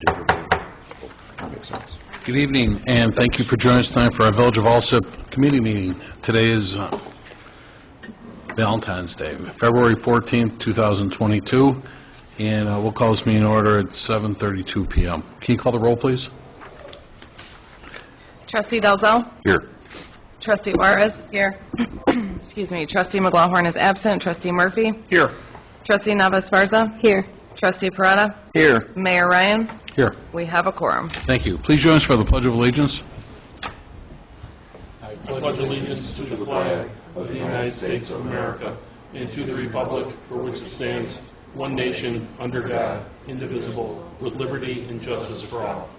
That makes sense. Good evening, and thank you for joining us tonight for our Village of Alsip committee meeting. Today is Valentine's Day, February 14th, 2022, and we'll call this meeting in order at 7:32 p.m. Can you call the roll, please? Trustee Dalzell? Here. Trustee Juarez? Here. Excuse me. Trustee McLaughlin is absent. Trustee Murphy? Here. Trustee Nava-Esparza? Here. Trustee Parada? Here. Mayor Ryan? Here. We have a quorum. Thank you. Please join us for the Pledge of Allegiance. I pledge allegiance to the flag of the United States of America and to the republic for which it stands, one nation, under God, indivisible, with liberty and justice for all.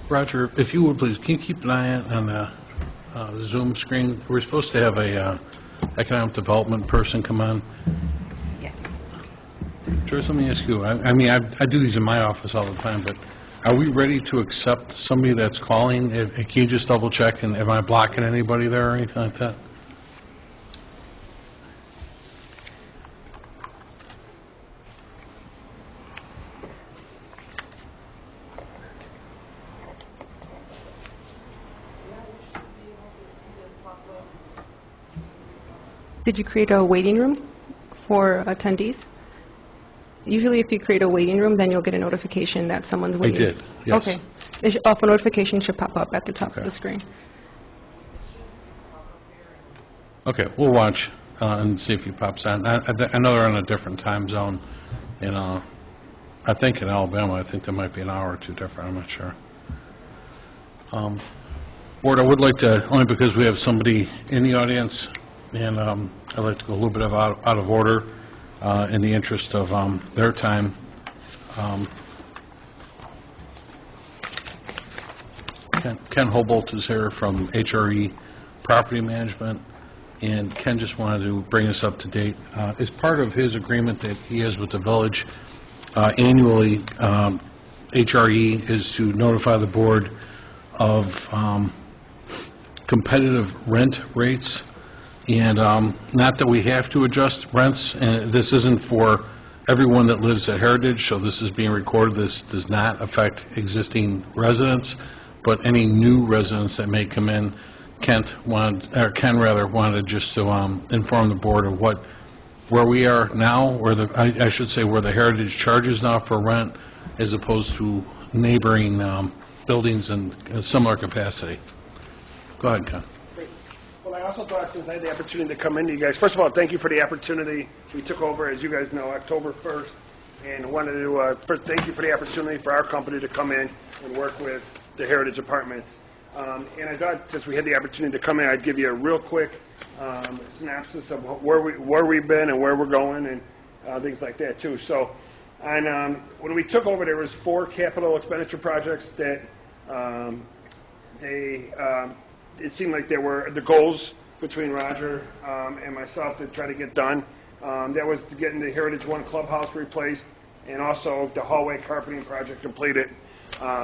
Roger, if you would please, can you keep an eye on the Zoom screen? We're supposed to have a economic development person come on. Yeah. Joyce, let me ask you, I mean, I do these in my office all the time, but are we ready to accept somebody that's calling? Can you just double check, and am I blocking anybody there or anything like that? Did you create a waiting room for attendees? Usually if you create a waiting room, then you'll get a notification that someone's I waiting. did, yes. Okay. A notification should pop up at the top of the screen. Okay, we'll watch and see if he pops on. I know they're in a different time zone. I think in Alabama, I think there might be an hour or two different. I'm not sure. Board, I would like to, only because we have somebody in the audience, and I'd like to go a little bit out of order in the interest of their time. Ken Hobolt is here from HRE Property Management, and Ken just wanted to bring us up to date. As part of his agreement that he has with the village, annually, HRE is to notify the board of competitive rent rates. And not that we have to adjust rents, and this isn't for everyone that lives at Heritage, so this is being recorded. This does not affect existing residents, but any new residents that may come in. Ken wanted just to inform the board of where we are now, I should say where the Heritage charges now for rent, as opposed to neighboring buildings in a similar capacity. Go ahead, Ken. Well, I also thought, since I had the opportunity to come into you guys, first of all, thank you for the opportunity. We took over, as you guys know, October 1st, and wanted to first thank you for the opportunity for our company to come in and work with the Heritage Apartments. And I thought, since we had the opportunity to come in, I'd give you a real quick synopsis of where we've been and where we're going, and things like that too. So, when we took over, there was 4 capital expenditure projects that it seemed like there were the goals between Roger and myself to try to get done. That was to getting the Heritage 1 clubhouse replaced, and also the hallway carpeting project completed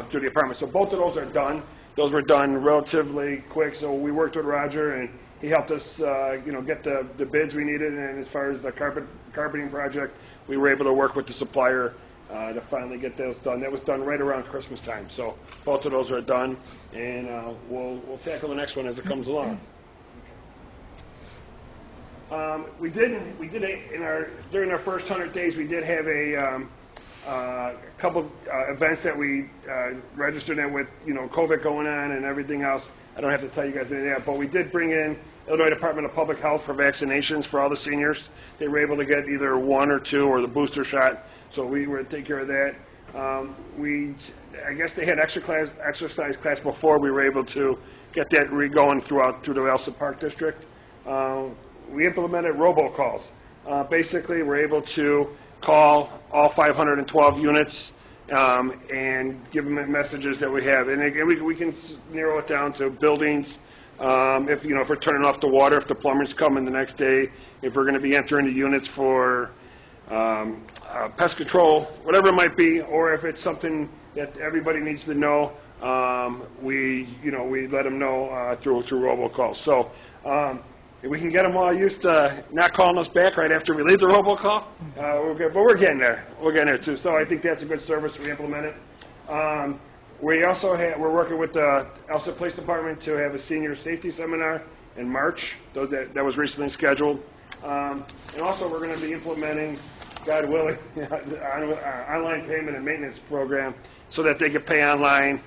through the apartment. So both of those are done. Those were done relatively quick. So we worked with Roger, and he helped us, get the bids we needed. And as far as the carpeting project, we were able to work with the supplier to finally get those done. That was done right around Christmas time. So both of those are done, and we'll tackle the next one as it comes along. We did during our first 100 days. We did have a couple events that we registered in with COVID going on and everything else. I don't have to tell you guys anything of that, but we did bring in Illinois Department of Public Health for vaccinations for all the seniors. They were able to get either 1 or 2 or the booster shot. So we were to take care of that. I guess they had exercise class before. We were able to get that going through the Alsip Park District. We implemented robocalls. Basically, we're able to call all 512 units and give them messages that we have. And again, we can narrow it down to buildings. If we're turning off the water, if the plumber's coming the next day, if we're going to be entering the units for pest control, whatever it might be, or if it's something that everybody needs to know, we let them know through robocalls. So if we can get them all used to not calling us back right after we leave the robocall, we're good. But we're getting there. We're getting there too. So I think that's a good service. We implement it. We also we're working with the Alsip Police Department to have a senior safety seminar in March. That was recently scheduled. And also we're going to be implementing, God willing, online payment and maintenance program so that they can pay online.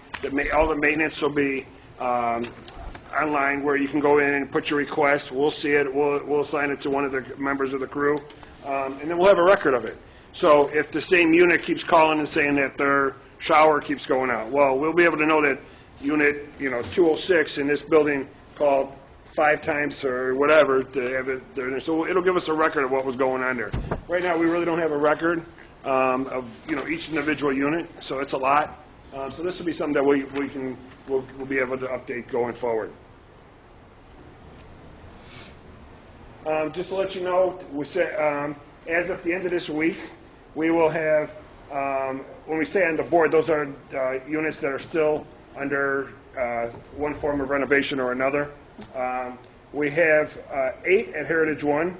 All the maintenance will be online, where you can go in and put your request. We'll see it. We'll assign it to one of the members of the crew, and then we'll have a record of it. So if the same unit keeps calling and saying that their shower keeps going out, well, we'll be able to know that unit 206 in this building called 5 times or whatever to have it there. So it'll give us a record of what was going on there. Right now, we really don't have a record of each individual unit, so it's a lot. So this will be something that we'll be able to update going forward. Just to let you know, we say, as of the end of this week, we will have, when we say on the board, those are units that are still under one form of renovation or another. We have 8 at Heritage 1.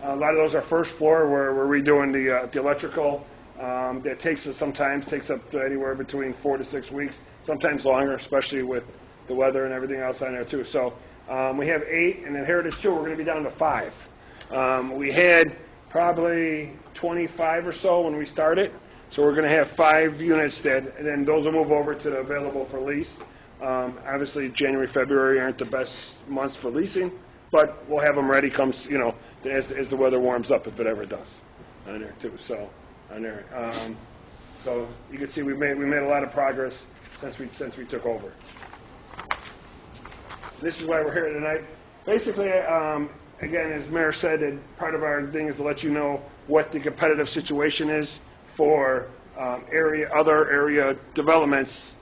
A lot of those are first floor, where we're redoing the electrical. That sometimes takes up anywhere between 4 to 6 weeks, sometimes longer, especially with the weather and everything else on there too. So we have 8, and at Heritage 2 we're going to be down to 5. We had probably 25 or so when we started, so we're going to have 5 units and then those will move over to the available for lease. Obviously, January, February aren't the best months for leasing, but we'll have them ready as the weather warms up, if it ever does, on there too. So on there, so you can see we made a lot of progress since we took over. This is why we're here tonight. Basically, again, as Mayor said, part of our thing is to let you know what the competitive situation is for other area developments,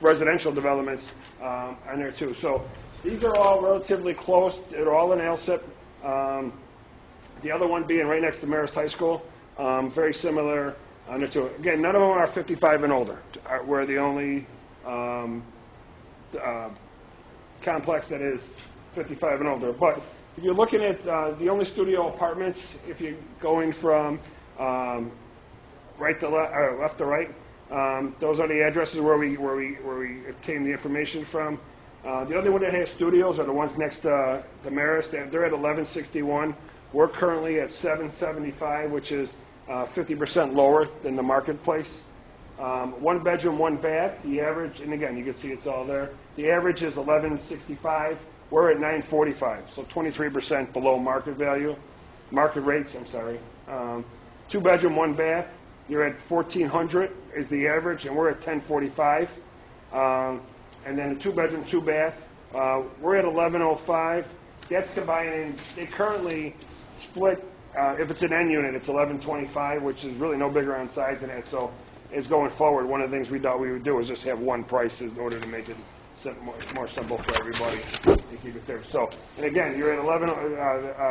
residential developments on there too. So these are all relatively close. They're all in Alsip. The other one being right next to Marist High School. Very similar on there too. Again, none of them are 55 and older. We're the only complex that is 55 and older. But if you're looking at the only studio apartments, if you're going from right to left to right, those are the addresses where we obtain the information from. The other one that has studios are the ones next to the Marist. They're at 1161. We're currently at 775, which is 50% lower than the marketplace. 1 bedroom, 1 bath. The average, and again, you can see it's all there. The average is 1165. We're at 945, so 23% below market rates. I'm sorry. 2 bedroom, 1 bath. You're at 1400 is the average, and we're at 1045. And then a 2 bedroom, 2 bath. We're at 1105. That's combining. They currently split. If it's an N unit, it's 1125, which is really no bigger on size than that. So, as going forward, one of the things we thought we would do is just have one price in order to make it more simple for everybody to keep it there. So, and again, you're at 11.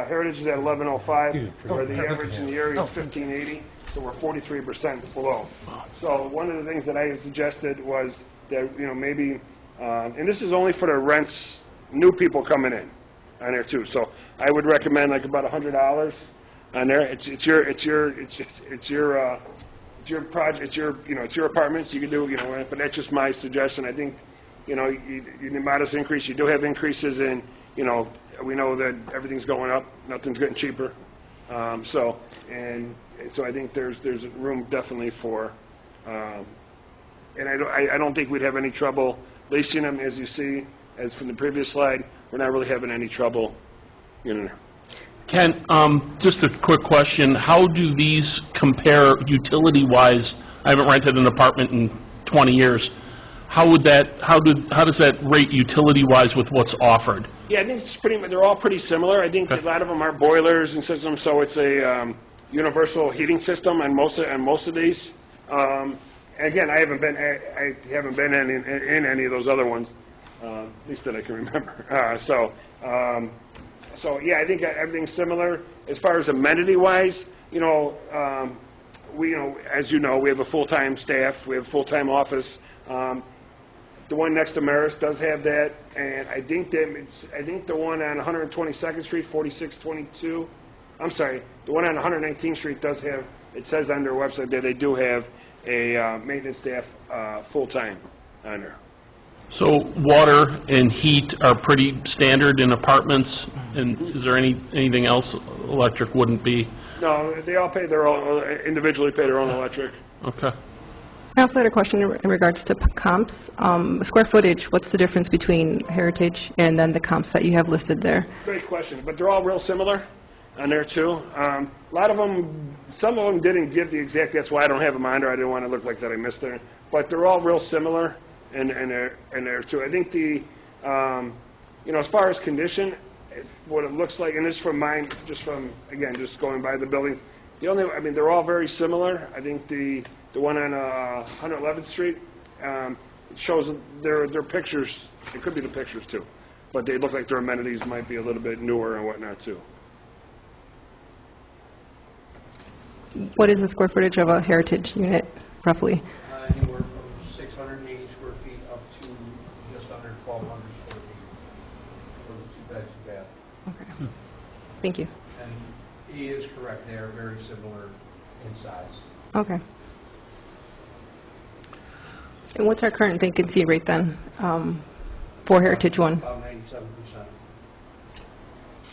Heritage is at 1105, where the average in the area is 1580. So we're 43% below. So one of the things that I suggested was that maybe, and this is only for the rents, new people coming in on there too. So I would recommend like about $100 on there. It's your project, it's your apartments. You can do but that's just my suggestion. I think you need a modest increase. You do have increases in we know that everything's going up. Nothing's getting cheaper. So I think there's room definitely for, and I don't think we'd have any trouble leasing them. As you see, as from the previous slide, we're not really having any trouble. Ken, just a quick question. How do these compare utility-wise? I haven't rented an apartment in 20 years. How does that rate utility-wise with what's offered? Yeah, I think it's they're all pretty similar. I think a lot of them are boilers and systems, so it's a universal heating system on most of these. Again, I haven't been in any of those other ones, at least that I can remember. So yeah, I think everything's similar as far as amenity-wise. We as you know, we have a full-time staff, we have a full-time office. The one next to Maris does have that, and I think the one on 122nd Street, 4622. I'm sorry, the one on 119th Street does have. It says on their website that they do have a maintenance staff full-time on there. So water and heat are pretty standard in apartments, and is there anything else electric wouldn't be? No, they all pay their own, individually pay their own electric. Okay. I also had a question in regards to comps. Square footage, what's the difference between Heritage and then the comps that you have listed there? Great question, but they're all real similar on there too. A lot of them, some of them didn't give the exact, that's why I don't have them on there. I didn't want to look like that I missed there. But they're all real similar in there too. I think as far as condition, what it looks like, and this is from mine, just going by the buildings, they're all very similar. I think the one on 111th Street, it shows their pictures. It could be the pictures too, but they look like their amenities might be a little bit newer and whatnot too. What is the square footage of a Heritage unit, roughly? Anywhere from 680 square feet up to just under 1,200 square feet for the 2 beds and bath. Okay. Thank you. And he is correct, they are very similar in size. Okay. And what's our current vacancy rate then for Heritage 1? About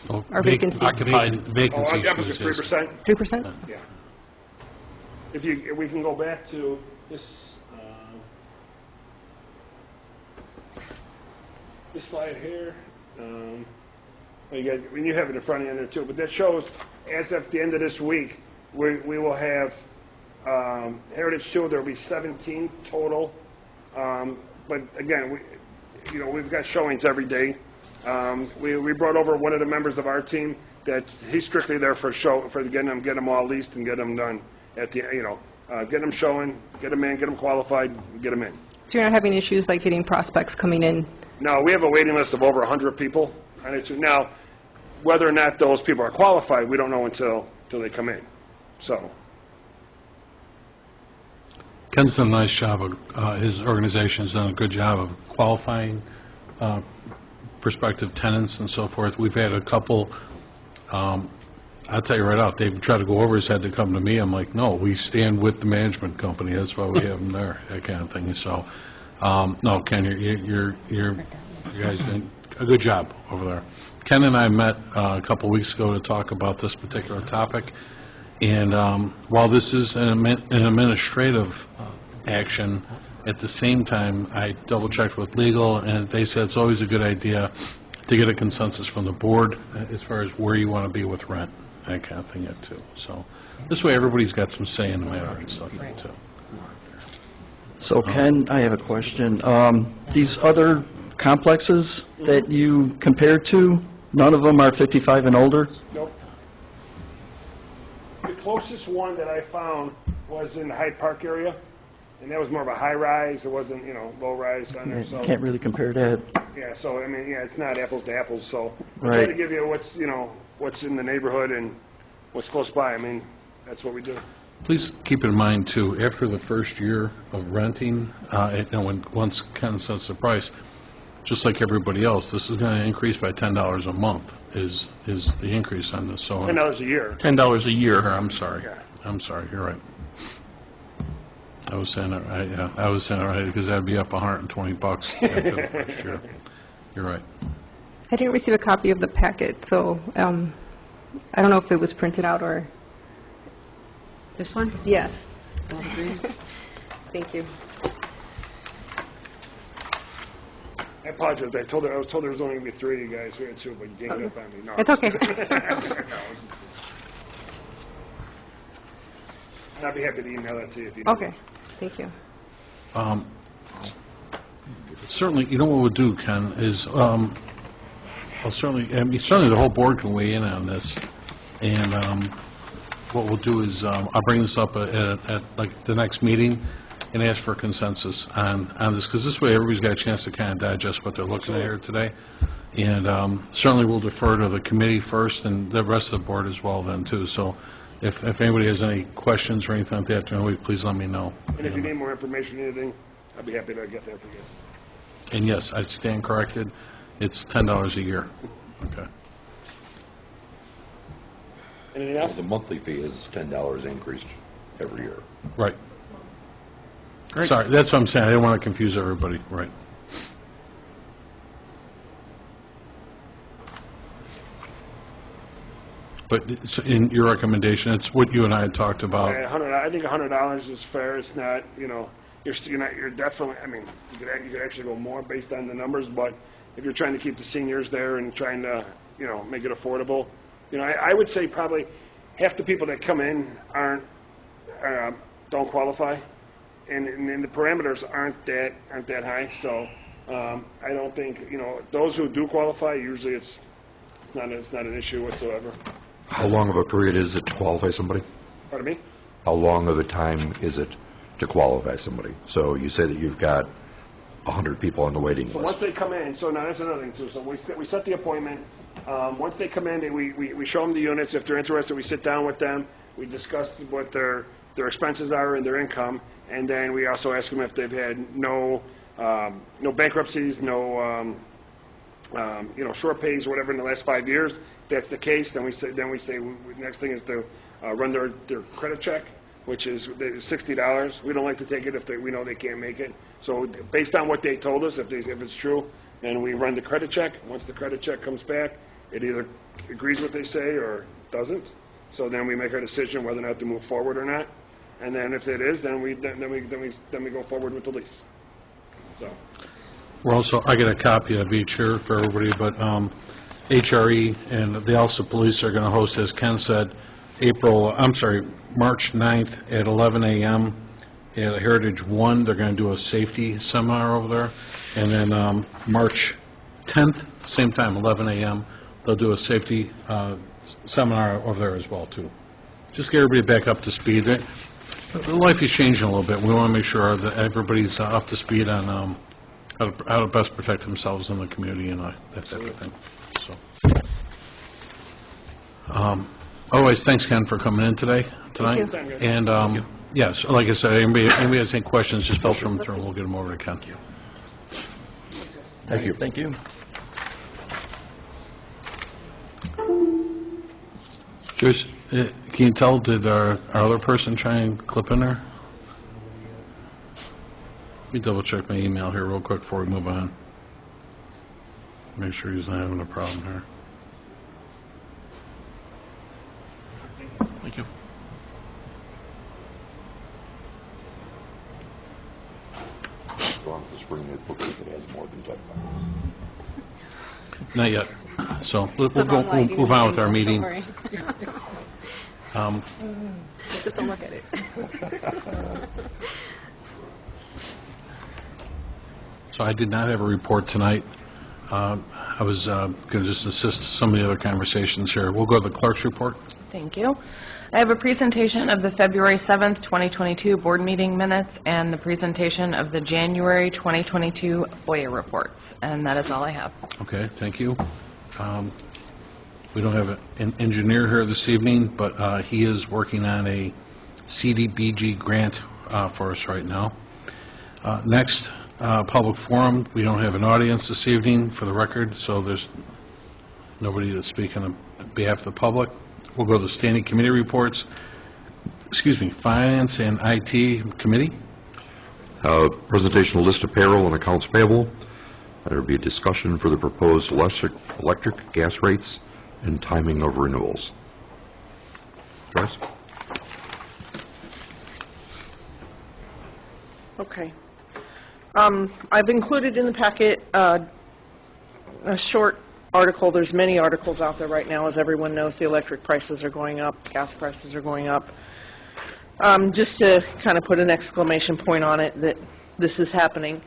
97%. Our vacancy. Occupied vacancy. That was 3%. 3%? Yeah. If we can go back to this slide here. You have it in front of you there too, but that shows as of the end of this week, we will have Heritage 2. There will be 17 total. But again, we've got showings every day. We brought over one of the members of our team that he's strictly there for get them all leased and get them done at the get them showing, get them in, get them qualified, get them in. So you're not having issues like getting prospects coming in? No, we have a waiting list of over 100 people. Now, whether or not those people are qualified, we don't know until they come in. So. Ken's done a nice job. His organization has done a good job of qualifying prospective tenants and so forth. We've had a couple, I'll tell you right out, they've tried to go over his head to come to me. I'm like, no, we stand with the management company. That's why we have them there, that kind of thing. So, no, Ken, you guys did a good job over there. Ken and I met a couple weeks ago to talk about this particular topic. And while this is an administrative action, at the same time, I double-checked with legal, and they said it's always a good idea to get a consensus from the board as far as where you want to be with rent, that kind of thing, too. So this way, everybody's got some say in the matter and stuff, too. So, Ken, I have a question. These other complexes that you compared to, none of them are 55 and older? Nope. The closest one that I found was in the Hyde Park area, and that was more of a high-rise. It wasn't, low-rise on there. You So can't really compare that. yeah, so it's not apples to apples. So I Right. try to give you what's in the neighborhood and what's close by. That's what we do. Please keep in mind, too, after the first year of renting, once Ken sets the price, just like everybody else, this is going to increase by $10 a month is the increase on this. So $10 a year. $10 a year. I'm sorry. Yeah. I'm sorry. You're right. I was saying it right. Yeah, I was saying it right because that'd be up $120 after the first year. You're right. I didn't receive a copy of the packet, so I don't know if it was printed out or... This one? Yes. All green? Thank you. I apologize. I was told there was only going to be 3 of you guys here too, but you ganged up on me. No. It's okay. I'd be happy to email that to you if you need. Okay. Thank you. Certainly, what we'll do, Ken, is certainly the whole board can weigh in on this, and what we'll do is I'll bring this up at like the next meeting and ask for consensus on this, because this way everybody's got a chance to kind of digest what they're looking at here today. And certainly we'll defer to the committee first and the rest of the board as well then, too. So if anybody has any questions or anything like that during the week, please let me know. And if you need more information or anything, I'd be happy to get that for you. And yes, I stand corrected, it's $10 a year. Okay. Anything else? The monthly fee is $10 increased every year. Right. Sorry, that's what I'm saying, I didn't want to confuse everybody, right. But it's in your recommendation, it's what you and I had talked about. I think $100 is fair. It's not, you're definitely, I mean, you could actually go more based on the numbers, but if you're trying to keep the seniors there and trying to, make it affordable, I would say probably half the people that come in don't qualify, and the parameters aren't that high. So I don't think, those who do qualify, usually it's not an issue whatsoever. How long of a period is it to qualify somebody? Pardon me? How long of a time is it to qualify somebody? So you say that you've got 100 people on the waiting So list. once they come in, so now that's another thing too. So we set the appointment. Once they come in, we show them the units. If they're interested, we sit down with them. We discuss what their expenses are and their income, and then we also ask them if they've had no bankruptcies, no short pays or whatever in the last 5 years. If that's the case, then we say next thing is to run their credit check, which is $60. We don't like to take it if we know they can't make it. So based on what they told us, if it's true, then we run the credit check. Once the credit check comes back, it either agrees with what they say or doesn't. So then we make our decision whether or not to move forward or not. And then if it is, then we go forward with the lease. So. We're also, I get a copy of each here for everybody, but HRE and the Alsip Police are going to host, as Ken said, March 9th at 11 a.m. at Heritage 1. They're going to do a safety seminar over there. And then March 10th, same time, 11 a.m., they'll do a safety seminar over there as well, too. Just get everybody back up to speed. Life is changing a little bit. We want to make sure that everybody's up to speed on how to best protect themselves in the community and that type of thing. So, otherwise, thanks, Ken, for coming in tonight. Thank you. And yes, like I said, anybody has any questions, just filter them through, and we'll get them over to Ken. Thank you. Thank you. Joyce, can you tell, did our other person try and clip in there? Let me double check my email here real quick before we move on. Make sure he's not having a problem here. Thank you. As long as the spring notebook if it has more than 10 miles. Not yet. So we'll move on with our meeting. Just don't look at it. So I did not have a report tonight. I was going to just assist some of the other conversations here. We'll go to the clerk's report. Thank you. I have a presentation of the February 7th, 2022 board meeting minutes and the presentation of the January 2022 FOIA reports, and that is all I have. Okay, thank you. We don't have an engineer here this evening, but he is working on a CDBG grant for us right now. Next, public forum. We don't have an audience this evening for the record, so there's nobody to speak on behalf of the public. We'll go to the standing committee reports. Finance and IT committee. Presentation of list of payroll and accounts payable. There will be a discussion for the proposed electric, gas rates, and timing of renewals. Joyce? Okay. I've included in the packet a short article. There's many articles out there right now. As everyone knows, the electric prices are going up, gas prices are going up. Just to kind of put an exclamation point on it that this is happening.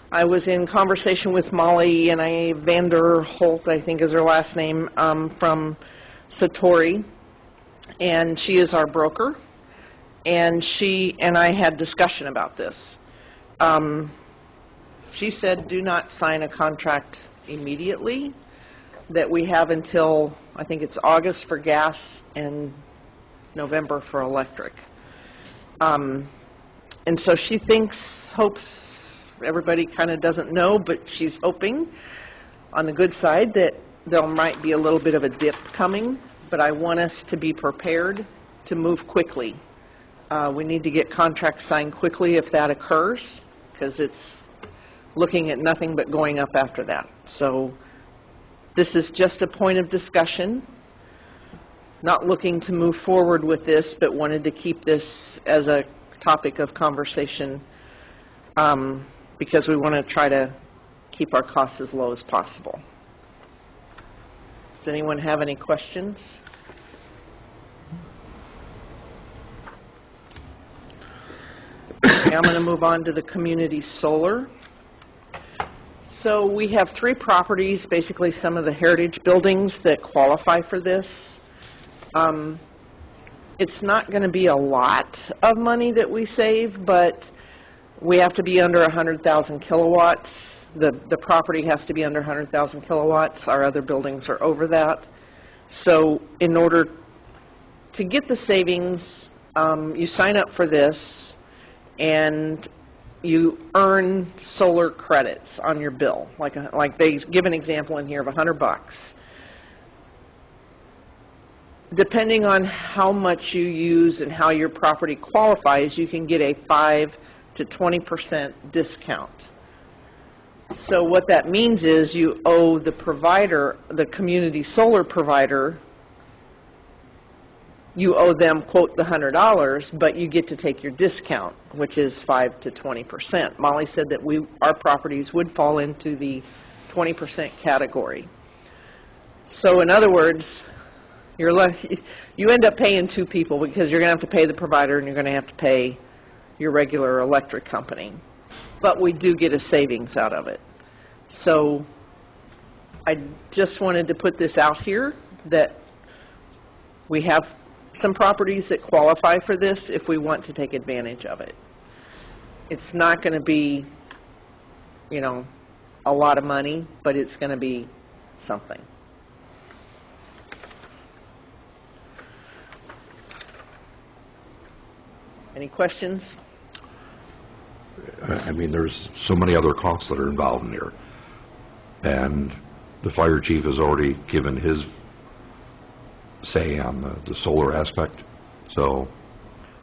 I was in conversation with Molly and Vanderholt, I think is her last name, from Satori, and she is our broker. And she and I had discussion about this. She said, do not sign a contract immediately, that we have until, I think it's August for gas and November for electric. And so she hopes everybody kind of doesn't know, but she's hoping on the good side that there might be a little bit of a dip coming, but I want us to be prepared to move quickly. We need to get contracts signed quickly if that occurs, because it's looking at nothing but going up after that. So this is just a point of discussion, not looking to move forward with this, but wanted to keep this as a topic of conversation because we want to try to keep our costs as low as possible. Does anyone have any questions? Okay, I'm going to move on to the community solar. So we have 3 properties, basically some of the heritage buildings that qualify for this. It's not going to be a lot of money that we save, but we have to be under 100,000 kilowatts. The property has to be under 100,000 kilowatts. Our other buildings are over that. So in order to get the savings, you sign up for this, and you earn solar credits on your bill. Like they give an example in here of $100. Depending on how much you use and how your property qualifies, you can get a 5 to 20% discount. So what that means is you owe the provider, the community solar provider, you owe them, quote, the $100, but you get to take your discount, which is 5 to 20%. Molly said that our properties would fall into the 20% category. So in other words, you end up paying 2 people because you're going to have to pay the provider and you're going to have to pay your regular electric company. But we do get a savings out of it. So I just wanted to put this out here that we have some properties that qualify for this if we want to take advantage of it. It's not going to be, a lot of money, but it's going to be something. Any questions? I mean, there's so many other costs that are involved in here. And the fire chief has already given his say on the solar aspect, so.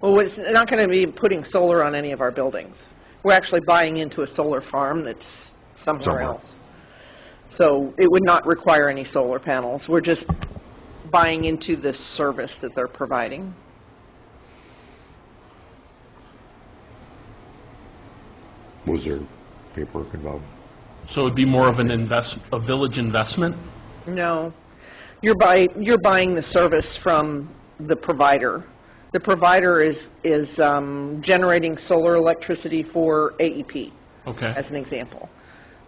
Well, it's not going to be putting solar on any of our buildings. We're actually buying into a solar farm that's somewhere else. So it would not require any solar panels. We're just buying into the service that they're providing. Was there paperwork involved? So it would be more of a village investment? No. You're buying the service from the provider. The provider is generating solar electricity for AEP, Okay. as an example.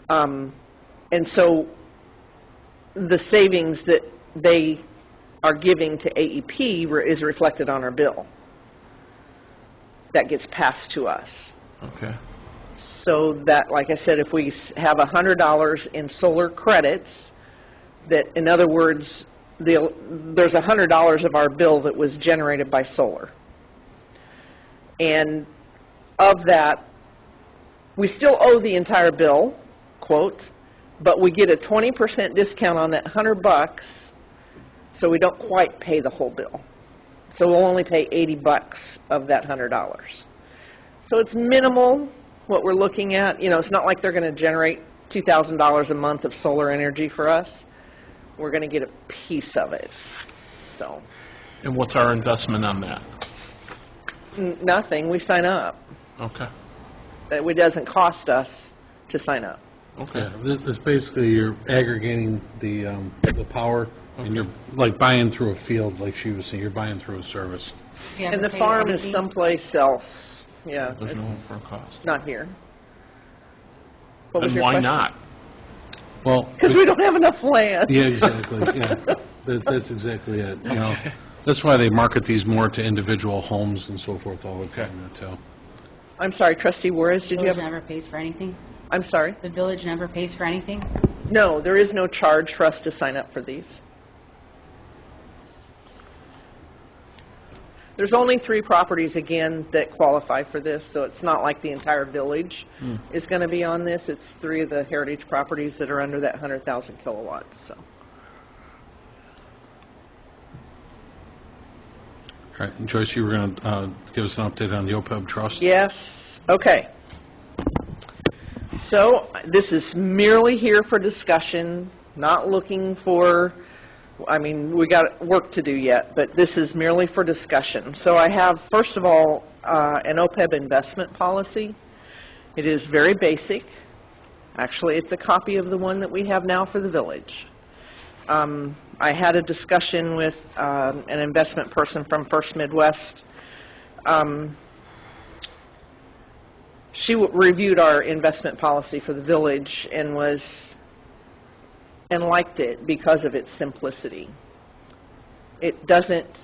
And so the savings that they are giving to AEP is reflected on our bill. That gets passed to us. Okay. So that, like I said, if we have $100 in solar credits, that, in other words, there's $100 of our bill that was generated by solar. And of that, we still owe the entire bill, quote, but we get a 20% discount on that $100, so we don't quite pay the whole bill. So we'll only pay $80 of that $100. So it's minimal, what we're looking at. It's not like they're going to generate $2,000 a month of solar energy for us. We're going to get a piece of it. So. And what's our investment on that? Nothing. We sign up. Okay. It doesn't cost us to sign up. Okay. Yeah, this basically, you're aggregating the power, and you're like buying through a field, like she was saying, you're buying through a service. And the farm is someplace else. Yeah. There's no It's upfront cost. not here. What was And your why question? not? Well, Because we don't have enough land. yeah, exactly, yeah. That's exactly it, That's why they market these more to individual homes and so forth all the time, too. I'm sorry, Trustee Juarez, did you Village have? never pays for anything? I'm sorry? The village never pays for anything? No, there is no charge for us to sign up for these. There's only 3 properties, again, that qualify for this, so it's not like the entire village is going to be on this. It's 3 of the heritage properties that are under that 100,000 kilowatts, so. All right, and Joyce, you were going to give us an update on the Oppub Trust? Yes, okay. So this is merely here for discussion, not looking for, I mean, we got work to do yet, but this is merely for discussion. So I have, first of all, an Oppub investment policy. It is very basic. Actually, it's a copy of the one that we have now for the village. I had a discussion with an investment person from First Midwest. She reviewed our investment policy for the village and liked it because of its simplicity. It doesn't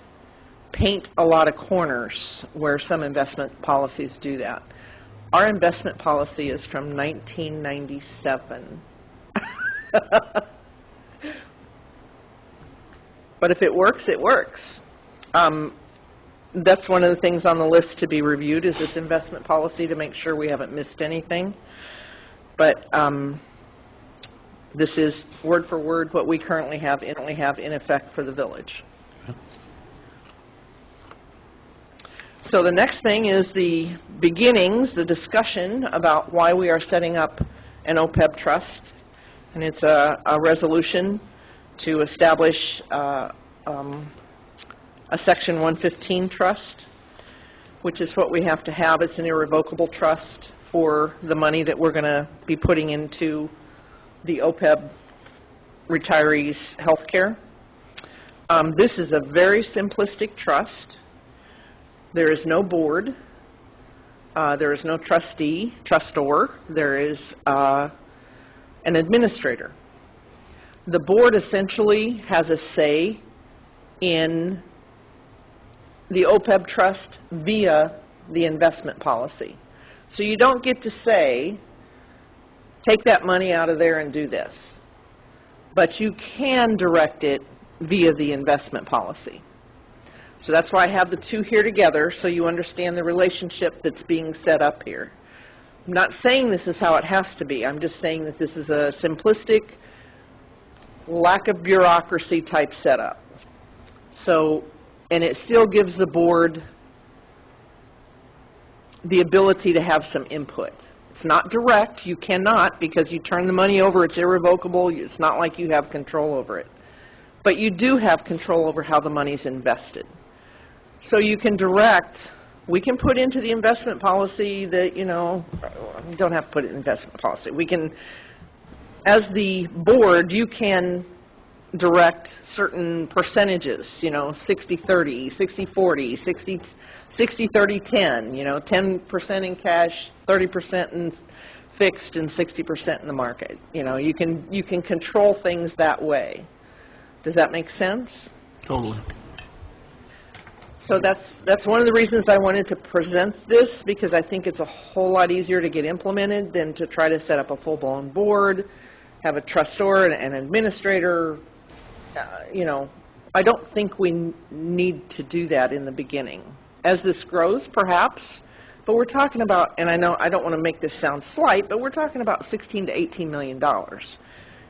paint a lot of corners where some investment policies do that. Our investment policy is from 1997. But if it works, it works. That's one of the things on the list to be reviewed, is this investment policy, to make sure we haven't missed anything. But this is word for word what we currently have in effect for the village. So the next thing is the beginnings, the discussion about why we are setting up an Oppub trust. And it's a resolution to establish a Section 115 trust, which is what we have to have. It's an irrevocable trust for the money that we're going to be putting into the Oppub retirees' health care. This is a very simplistic trust. There is no board. There is no trustee, trustor. There is an administrator. The board essentially has a say in the Oppub trust via the investment policy. So you don't get to say, take that money out of there and do this. But you can direct it via the investment policy. So that's why I have the 2 here together, so you understand the relationship that's being set up here. I'm not saying this is how it has to be. I'm just saying that this is a simplistic, lack of bureaucracy type setup. So, and it still gives the board the ability to have some input. It's not direct. You cannot, because you turn the money over, it's irrevocable. It's not like you have control over it. But you do have control over how the money's invested. So you can direct, we can put into the investment policy that, you know, we don't have to put it in investment policy. We can, as the board, you can direct certain percentages, you know, 60-30, 60-40, 60-30-10, you know, 10% in cash, 30% in fixed, and 60% in the market. You know, you can control things that way. Does that make sense? Totally. So that's one of the reasons I wanted to present this, because I think it's a whole lot easier to get implemented than to try to set up a full-blown board, have a trustor and an administrator. You know, I don't think we need to do that in the beginning. As this grows, perhaps, but we're talking about, and I know I don't want to make this sound slight, but we're talking about $16 to $18 million.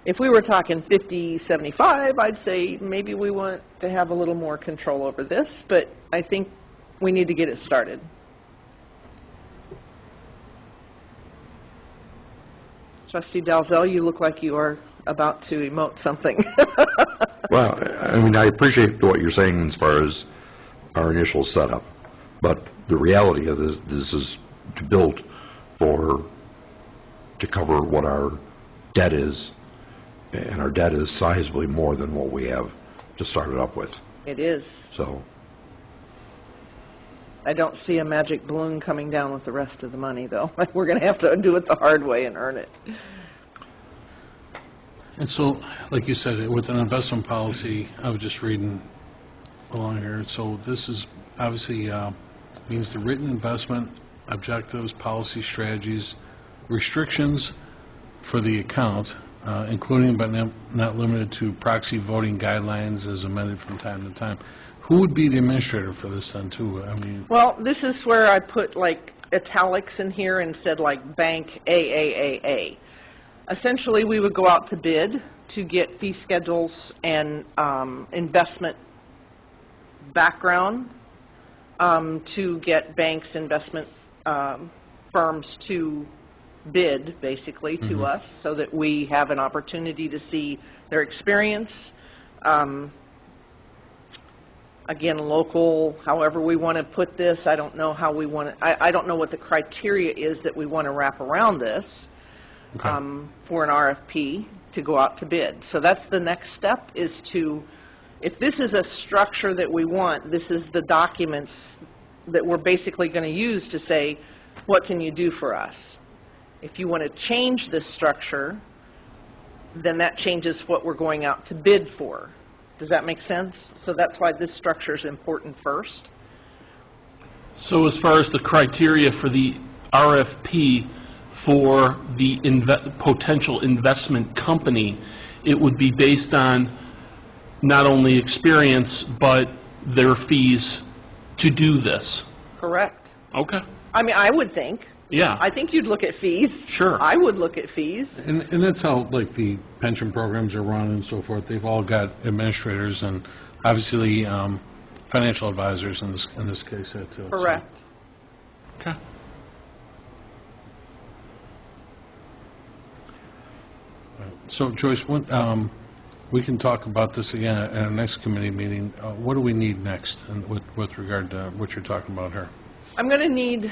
If we were talking 50, 75, I'd say maybe we want to have a little more control over this, but I think we need to get it started. Trustee Dalzell, you look like you are about to emote something. Well, I mean, I appreciate what you're saying as far as our initial setup, but the reality of this is to build to cover what our debt is, and our debt is sizably more than what we have to start it up with. It is. So I don't see a magic balloon coming down with the rest of the money, though. We're going to have to do it the hard way and earn it. And so, like you said, with an investment policy, I was just reading along here. So this is obviously means the written investment objectives, policy strategies, restrictions for the account, including but not limited to proxy voting guidelines as amended from time to time. Who would be the administrator for this then, too? I mean, Well, this is where I put like italics in here instead like bank AAAA. Essentially, we would go out to bid to get fee schedules and investment background to get banks, investment firms to bid, basically, to us, so that we have an opportunity to see their experience. Again, local, however we want to put this, I don't know how we want to, I don't know what the criteria is that we want to wrap around this for an RFP to go out to bid. So that's the next step, is to, if this is a structure that we want, this is the documents that we're basically going to use to say, what can you do for us? If you want to change this structure, then that changes what we're going out to bid for. Does that make sense? So that's why this structure is important first. So as far as the criteria for the RFP for the potential investment company, it would be based on not only experience, but their fees to do this. Correct. Okay. I mean, I would think. Yeah. I think you'd look at fees. Sure. I would look at fees. and that's how, like, the pension programs are run and so forth. They've all got administrators and obviously financial advisors in this case, too. So. Correct. Okay. So, Joyce, we can talk about this again at our next committee meeting. What do we need next with regard to what you're talking about here? I'm going to need,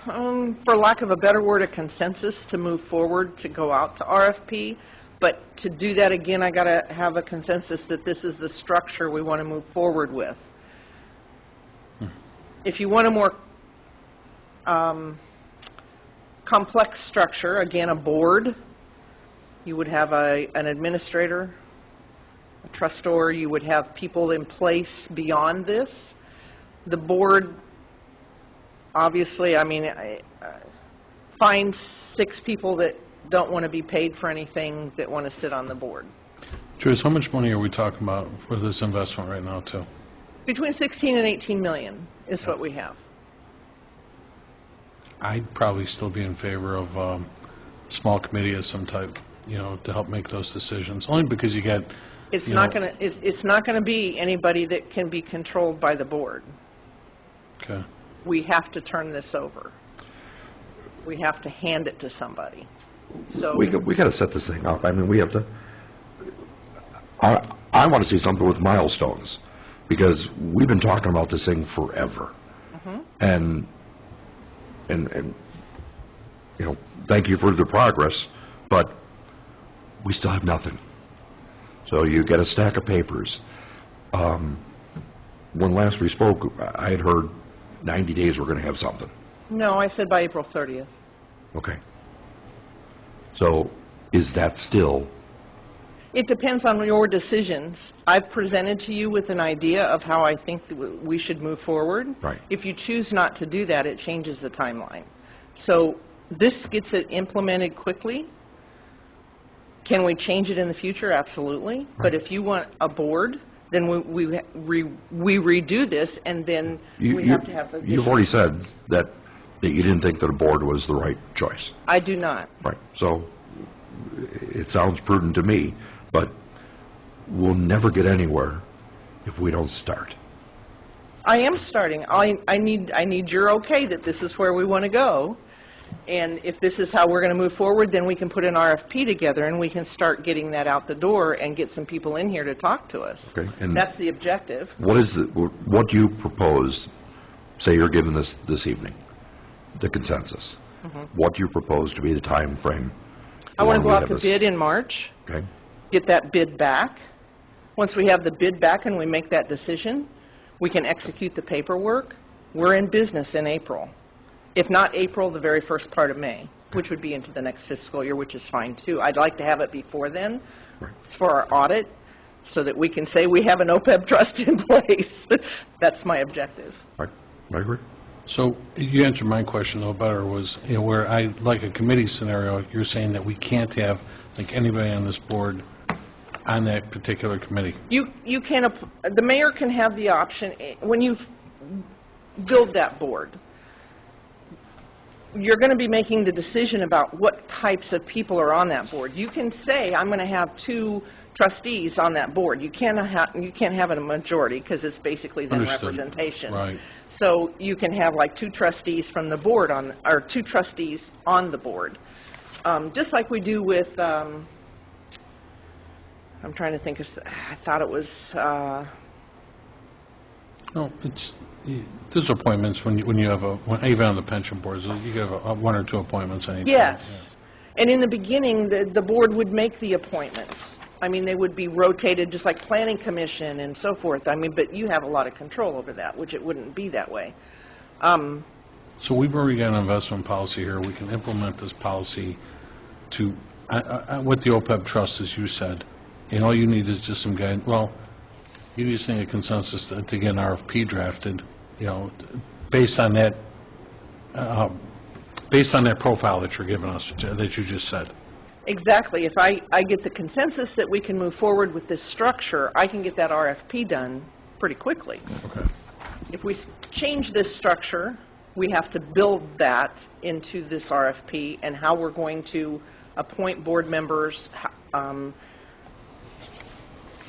for lack of a better word, a consensus to move forward to go out to RFP. But to do that again, I got to have a consensus that this is the structure we want to move forward with. If you want a more complex structure, again, a board, you would have an administrator, a trustor, you would have people in place beyond this. The board, obviously, I mean, find 6 people that don't want to be paid for anything that want to sit on the board. Joyce, how much money are we talking about for this investment right now, too? Between 16 and 18 million is what we have. I'd probably still be in favor of a small committee of some type, to help make those decisions, only because you get... It's not going to be anybody that can be controlled by the board. Okay. We have to turn this over. We have to hand it to somebody. So We got to set this thing up. I mean, we have to, I want to see something with milestones, because we've been talking about this thing forever. And thank you for the progress, but we still have nothing. So you get a stack of papers. When last we spoke, I had heard 90 days we're going to have something. no, I said by April 30th. Okay. So is that still? It depends on your decisions. I've presented to you with an idea of how I think that we should move forward. Right. If you choose not to do that, it changes the timeline. So this gets it implemented quickly. Can we change it in the future? Absolutely. Right. But if you want a board, then we redo this, and then we have to have additional. You've already said that you didn't think that a board was the right choice. I do not. Right. So it sounds prudent to me, but we'll never get anywhere if we don't start. I am starting. I need your okay that this is where we want to go. And if this is how we're going to move forward, then we can put an RFP together and we can start getting that out the door and get some people in here to talk to us. Okay. And that's the objective. What do you propose, say you're given this evening, the consensus? What do you propose to be the time frame? I want to go out to bid in March. Okay. Get that bid back. Once we have the bid back and we make that decision, we can execute the paperwork. We're in business in April. If not April, the very first part of May, which would be into the next fiscal year, which is fine, too. I'd like to have it before then. Right. It's for our audit, so that we can say we have an OPEB trust in place. That's my objective. Right. I agree. So you answered my question, though, better, was, where I, like a committee scenario, you're saying that we can't have, like, anybody on this board on that particular committee? You can, the mayor can have the option, when you build that board, you're going to be making the decision about what types of people are on that board. You can say, I'm going to have 2 trustees on that board. You can't have a majority because it's basically then Understood. representation. Right. So you can have like 2 trustees from the board or 2 trustees on the board. Just like we do with, I'm trying to think, I thought it was, No, there's appointments when you have even on the pension boards, you have 1 or 2 appointments anytime. yes. And in the beginning, the board would make the appointments. I mean, they would be rotated just like planning commission and so forth. I mean, but you have a lot of control over that, which it wouldn't be that way. So we've already got an investment policy here. We can implement this policy to, with the Oppub trust, as you said, and all you need is just some guidance. Well, you just need a consensus to get an RFP drafted, based on that profile that you're giving us, that you just said. Exactly. If I get the consensus that we can move forward with this structure, I can get that RFP done pretty quickly. Okay. If we change this structure, we have to build that into this RFP and how we're going to appoint board members,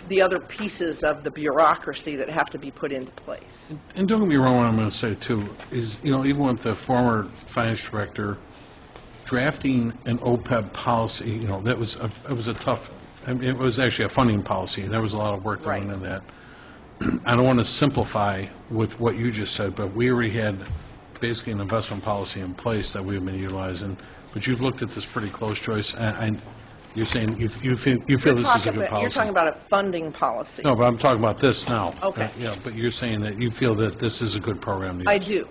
the other pieces of the bureaucracy that have to be put into place. And don't get me wrong, what I'm going to say, too, is, even with the former finance director, drafting an OPEB policy, it was a tough, it was actually a funding policy. There was a lot of work that went into that. I don't want to simplify with what you just said, but we already had basically an investment policy in place that we've been utilizing. But you've looked at this pretty close, Joyce, and you're saying you feel this is a good policy. You're talking about a funding policy. No, but I'm talking about this now. Okay. Yeah, but you're saying that you feel that this is a good program to use.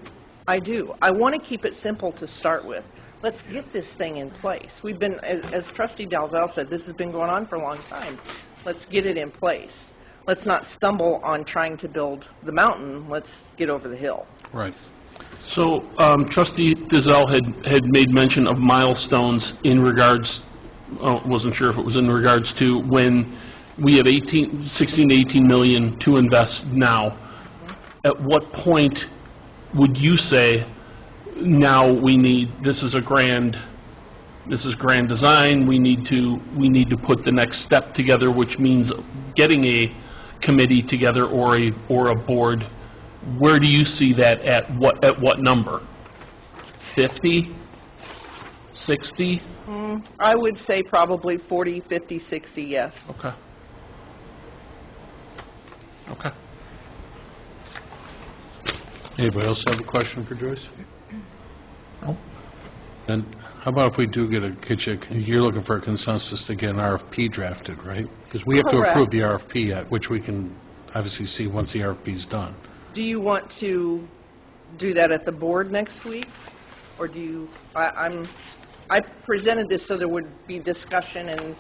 I do. I want to keep it simple to start with. Let's get this thing in place. We've been, as Trustee Dalzell said, this has been going on for a long time. Let's get it in place. Let's not stumble on trying to build the mountain. Let's get over the hill. Right. So Trustee Dalzell had made mention of milestones in regards, wasn't sure if it was in regards to when we have 16 to 18 million to invest now. At what point would you say, now we need, this is grand design, we need to put the next step together, which means getting a committee together or a board? Where do you see that at what number? 50? 60? I would say probably 40, 50, 60, yes. Okay. Anybody else have a question for Joyce? No. And how about if we do you're looking for a consensus to get an RFP drafted, right? Because we have to approve the RFP yet, which we can obviously see once the RFP is done. Do you want to do that at the board next week? Or do you, I presented this so there would be discussion and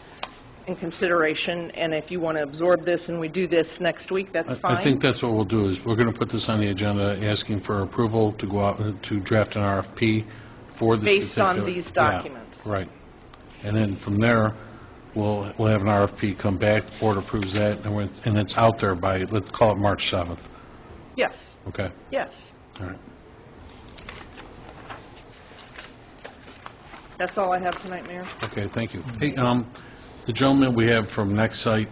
consideration, and if you want to absorb this and we do this next week, that's fine. I think that's what we'll do, is we're going to put this on the agenda, asking for approval to go out to draft an RFP for this based on these documents. Yeah, right. And then from there, we'll have an RFP come back, the board approves that, and it's out there by, let's call it March 7th. Yes. Okay. Yes. All right. That's all I have tonight, Mayor. Okay, thank you. Hey, the gentleman we have from Next Site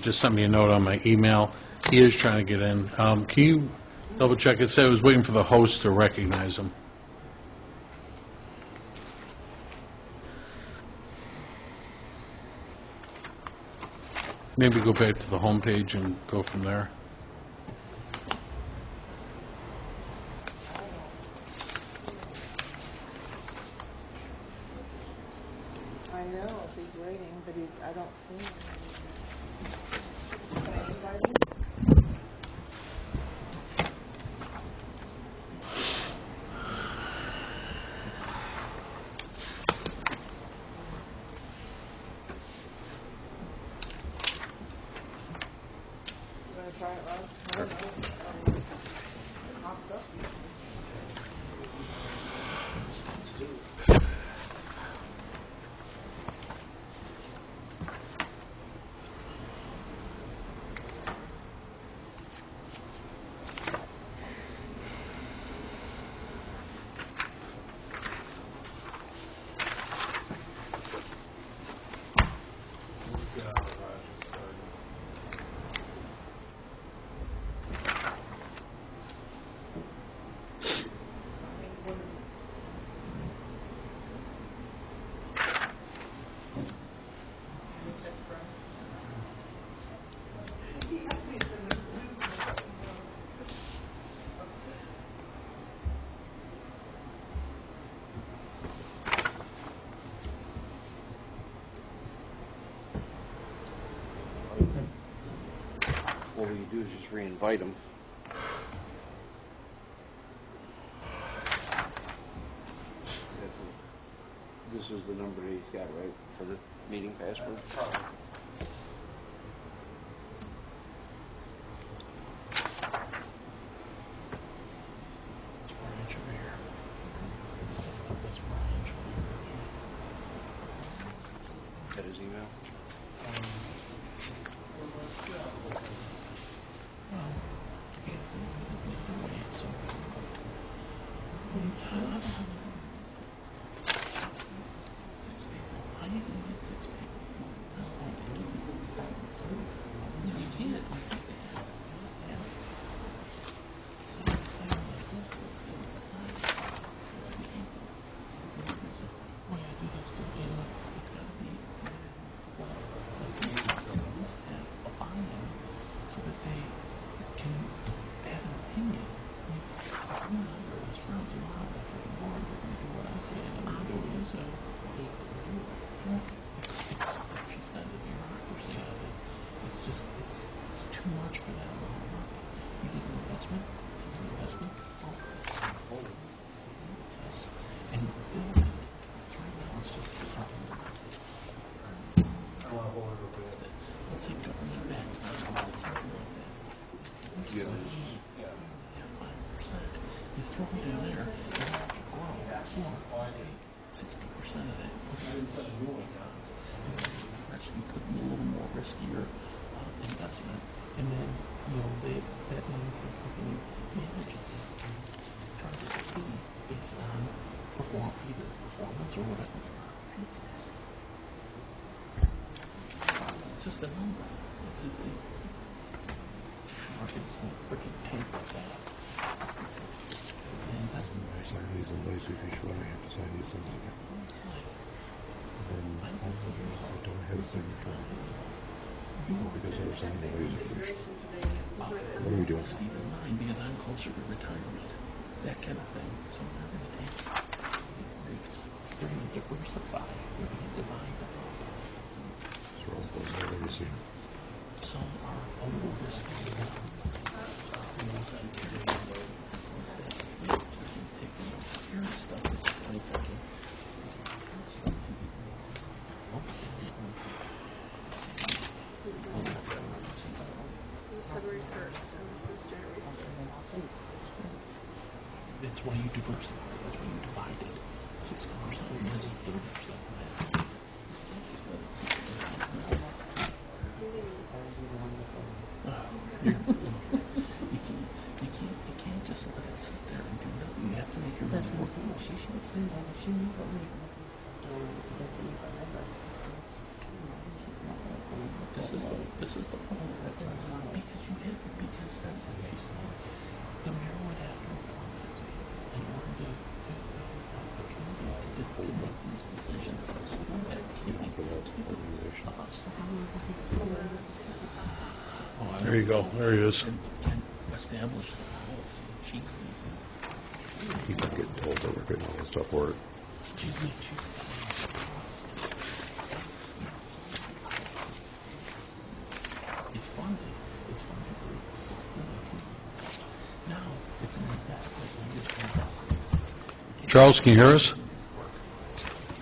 just sent me a note on my email. He is trying to get in. Can you double check? It said it was waiting for the host to recognize him. Maybe go back to the home page and go from there. I know, he's waiting, but I don't see him. do is just re-invite him. This is the number he's got, right, for the meeting password? Is that his email? Just a number. What are we doing? Because I'm closer to retirement, that kind of thing. So they're going to take, they're going to diversify, they're going to divide the problem. Some are a little risky. That's why you diversify. That's why you divide it. 60% is 30%. Just let it sit there. You can't just let it sit there and do nothing. You have to make your money work. This is the problem. Because you have to, because that's how you saw it. The mayor would have to in order to make these decisions. There you go. There he is. Can establish the policy. She couldn't. People get told that we're getting all this stuff for it. It's funded. It's funded for 16 people. Now, it's an investment. Charles, can you hear us?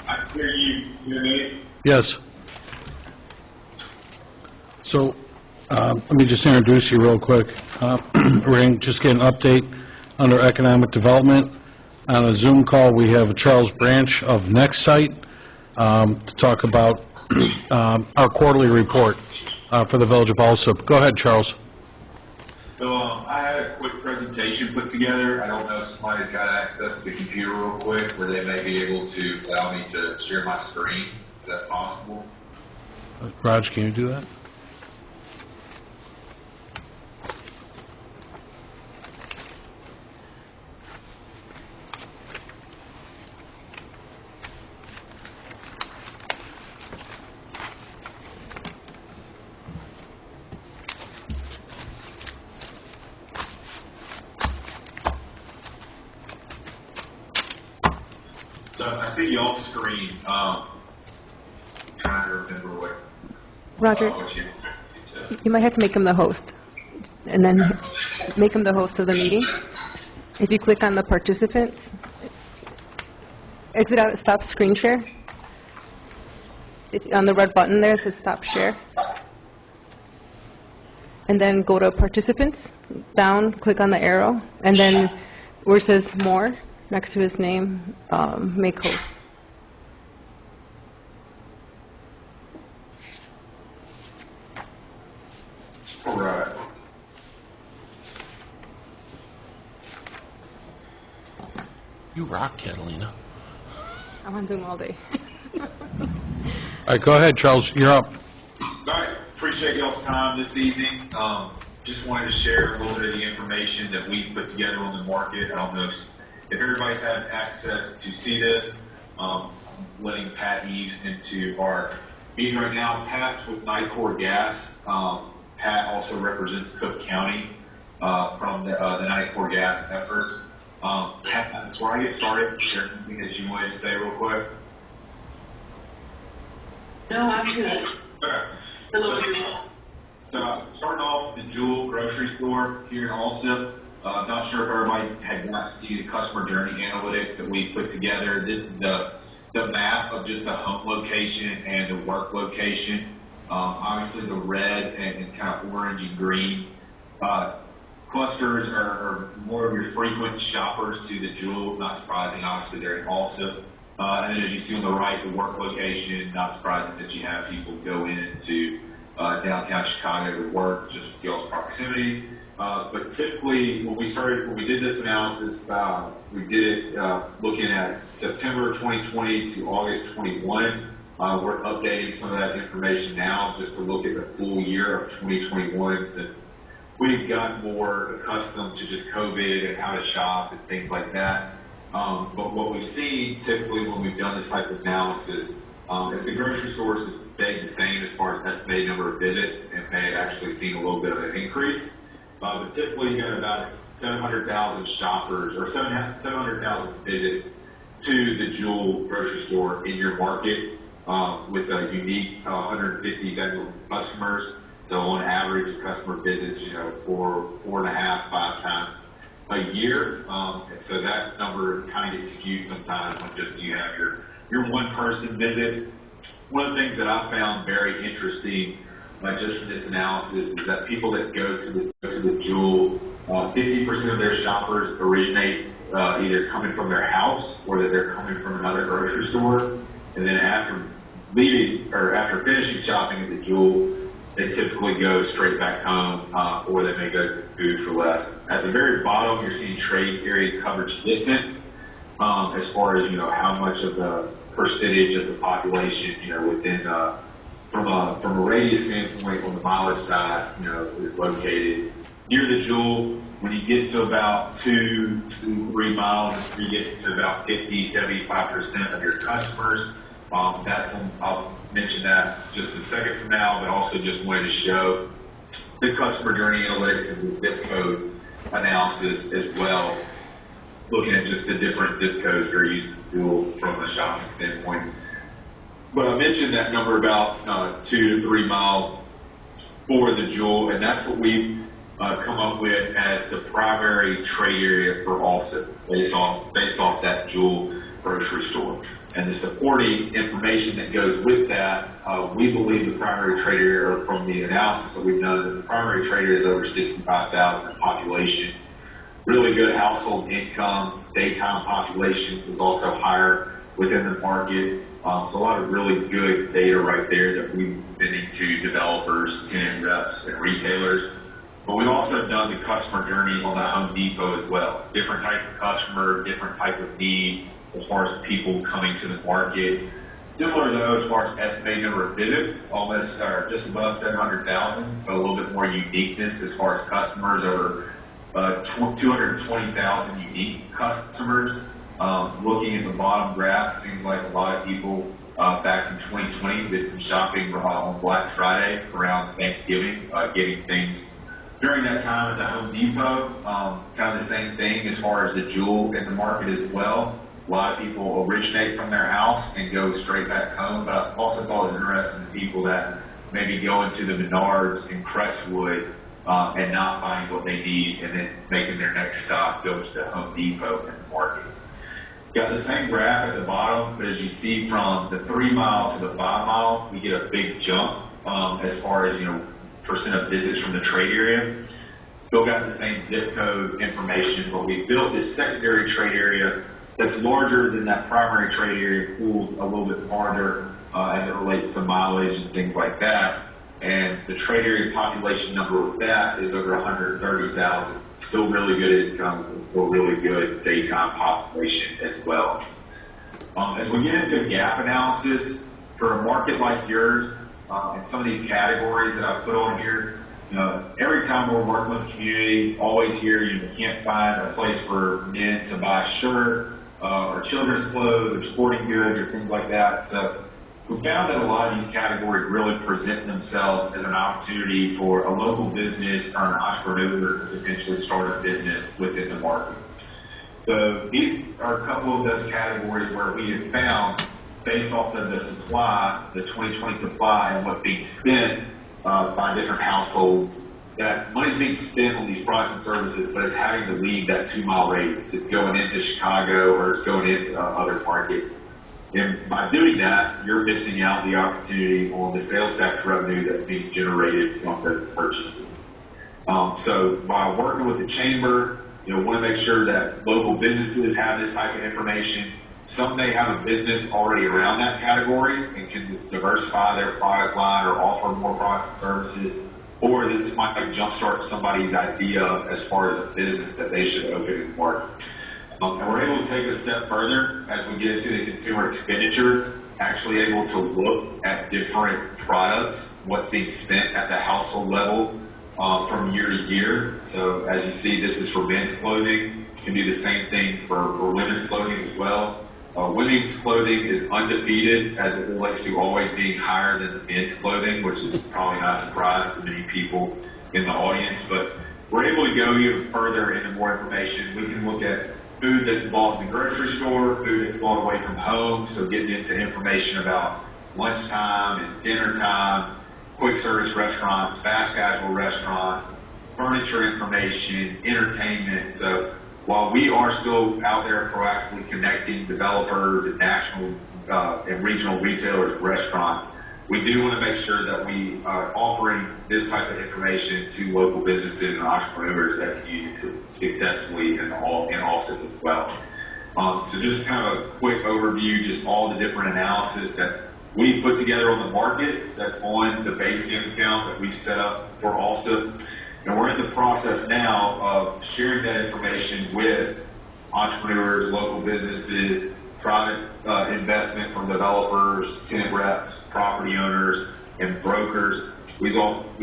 I can hear you. You hear me? Yes. So, let me just introduce you real quick. We're going to just get an update under economic development. On a Zoom call, we have Charles Branch of Next Site to talk about our quarterly report for the Village of Alsip. Go ahead, Charles. So I had a quick presentation put together. I don't know if somebody's got access to the computer real quick where they may be able to allow me to share my screen. Is that possible? Raj, can you do that? So I see you on screen. Trying to remember what. Roger, What you might have to make him the host. and then make them the host of the meeting. If you click on the participants, exit out, stop screen share. On the red button there, it says stop share. And then go to participants, down, click on the arrow, and then where it says more, next to his name, make host. All right. You rock, Catalina. I'm on Zoom all day. All right, go ahead, Charles, you're up. All right, appreciate y'all's time this evening. Just wanted to share a little bit of the information that we put together on the market. I don't know if everybody's had access to see this. Letting Pat Eves into our meeting right now. Pat's with Nicor Gas. Pat also represents Cook County from the Nicor Gas efforts. Pat, before I get started, is there anything that you wanted to say real quick? No, I'm good. Okay. Hello. So starting off the Jewel grocery store here in Alsip. I'm not sure if everybody had got to see the customer journey analytics that we put together. This is the map of just the home location and the work location. Obviously the red and kind of orange and green clusters are more of your frequent shoppers to the Jewel. Not surprising, obviously they're in Alsip. And then as you see on the right, the work location, not surprising that you have people go into downtown Chicago to work just with y'all's proximity. But typically, when we did this analysis, we did it looking at September 2020 to August 21. We're updating some of that information now just to look at the full year of 2021 since we've gotten more accustomed to just COVID and how to shop and things like that. But what we've seen typically when we've done this type of analysis is the grocery stores have stayed the same as far as estimated number of visits and they had actually seen a little bit of an increase. But typically you got about 700,000 shoppers or 700,000 visits to the Jewel grocery store in your market with a unique 150 vendor customers. So on average, a customer visits, 4.5, 5 times a year. And so that number kind of gets skewed sometimes when just you have your one person visit. One of the things that I found very interesting just from this analysis is that people that go to the Jewel, 50% of their shoppers originate either coming from their house or that they're coming from another grocery store. And then after leaving or after finishing shopping at the Jewel, they typically go straight back home or they may go to food for less. At the very bottom, you're seeing trade area coverage distance as far as, how much of the percentage of the population, within from a radius standpoint on the mileage side, is located near the Jewel. When you get to about 2 to 3 miles, you get to about 50, 75% of your customers. That's when I'll mention that just a second from now, but also just wanted to show the customer journey analytics and the zip code analysis as well, looking at just the different zip codes that are used in Jewel from a shopping standpoint. But I mentioned that number about 2 to 3 miles for the Jewel, and that's what we've come up with as the primary trade area for Alsip, based off that Jewel grocery store. And the supporting information that goes with that, we believe the primary trade area, from the analysis that we've done, that the primary trade area is over 65,000 population. Really good household incomes, daytime population is also higher within the market. So a lot of really good data right there that we've been sending to developers, tenant reps, and retailers. But we've also done the customer journey on the Home Depot as well. Different type of customer, different type of need as far as people coming to the market. Similar though, as far as estimated number of visits, almost or just above 700,000, but a little bit more uniqueness as far as customers, over 220,000 unique customers. Looking at the bottom graph, seems like a lot of people back in 2020 did some shopping on Black Friday around Thanksgiving, getting things during that time at the Home Depot. Kind of the same thing as far as the Jewel in the market as well. A lot of people originate from their house and go straight back home, but I also thought it was interesting the people that maybe go into the Menards in Crestwood and not finding what they need and then making their next stop go to the Home Depot in the market. Got the same graph at the bottom, but as you see from the 3 mile to the 5 mile, we get a big jump as far as, percent of visits from the trade area. Still got the same zip code information, but we built this secondary trade area that's larger than that primary trade area, pooled a little bit farther as it relates to mileage and things like that. And the trade area population number with that is over 130,000. Still really good income, still really good daytime population as well. As we get into gap analysis, for a market like yours, and some of these categories that I've put on here, every time we're working with the community, always hear you can't find a place for men to buy a shirt, or children's clothes, or sporting goods, or things like that. So we found that a lot of these categories really present themselves as an opportunity for a local business or an entrepreneur to potentially start a business within the market. So these are a couple of those categories where we have found, based off of the supply, the 2020 supply, and what's being spent by different households, that money's being spent on these products and services, but it's having to leave that 2 mile radius. It's going into Chicago or it's going into other markets. And by doing that, you're missing out the opportunity on the sales tax revenue that's being generated from those purchases. So by working with the chamber, want to make sure that local businesses have this type of information. Some may have a business already around that category and can just diversify their product line or offer more products and services, or this might jumpstart somebody's idea as far as a business that they should open in the market. And we're able to take it a step further as we get into the consumer expenditure, actually able to look at different products, what's being spent at the household level from year to year. So as you see, this is for men's clothing. You can do the same thing for women's clothing as well. Women's clothing is undefeated as it relates to always being higher than the men's clothing, which is probably not a surprise to many people in the audience. But we're able to go even further into more information. We can look at food that's bought in the grocery store, food that's bought away from home, so getting into information about lunchtime and dinner time, quick service restaurants, fast casual restaurants, furniture information, entertainment. So while we are still out there proactively connecting developers and national and regional retailers and restaurants, we do want to make sure that we are offering this type of information to local businesses and entrepreneurs that can use it successfully in Alsip as well. So just kind of a quick overview, just all the different analysis that we put together on the market that's on the base game account that we've set up for Alsip. And we're in the process now of sharing that information with entrepreneurs, local businesses, private investment from developers, tenant reps, property owners, and brokers. We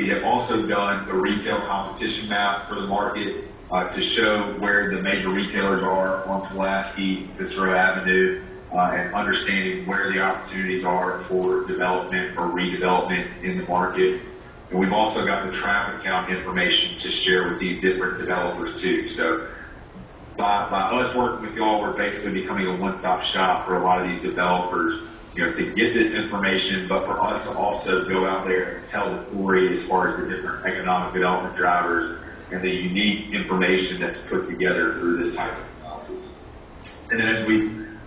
have also done a retail competition map for the market to show where the major retailers are on Pulaski, Cicero Avenue, and understanding where the opportunities are for development or redevelopment in the market. And we've also got the traffic count information to share with these different developers too. So by us working with y'all, we're basically becoming a one-stop shop for a lot of these developers, to get this information, but for us to also go out there and tell the story as far as the different economic development drivers and the unique information that's put together through this type of analysis. And then as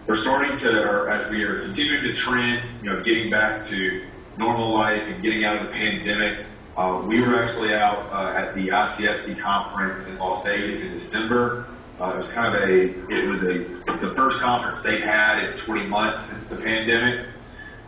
we're starting to, or as we are continuing to trend, getting back to normal life and getting out of the pandemic, we were actually out at the ICSC conference in Las Vegas in December. It was the first conference they've had in 20 months since the pandemic.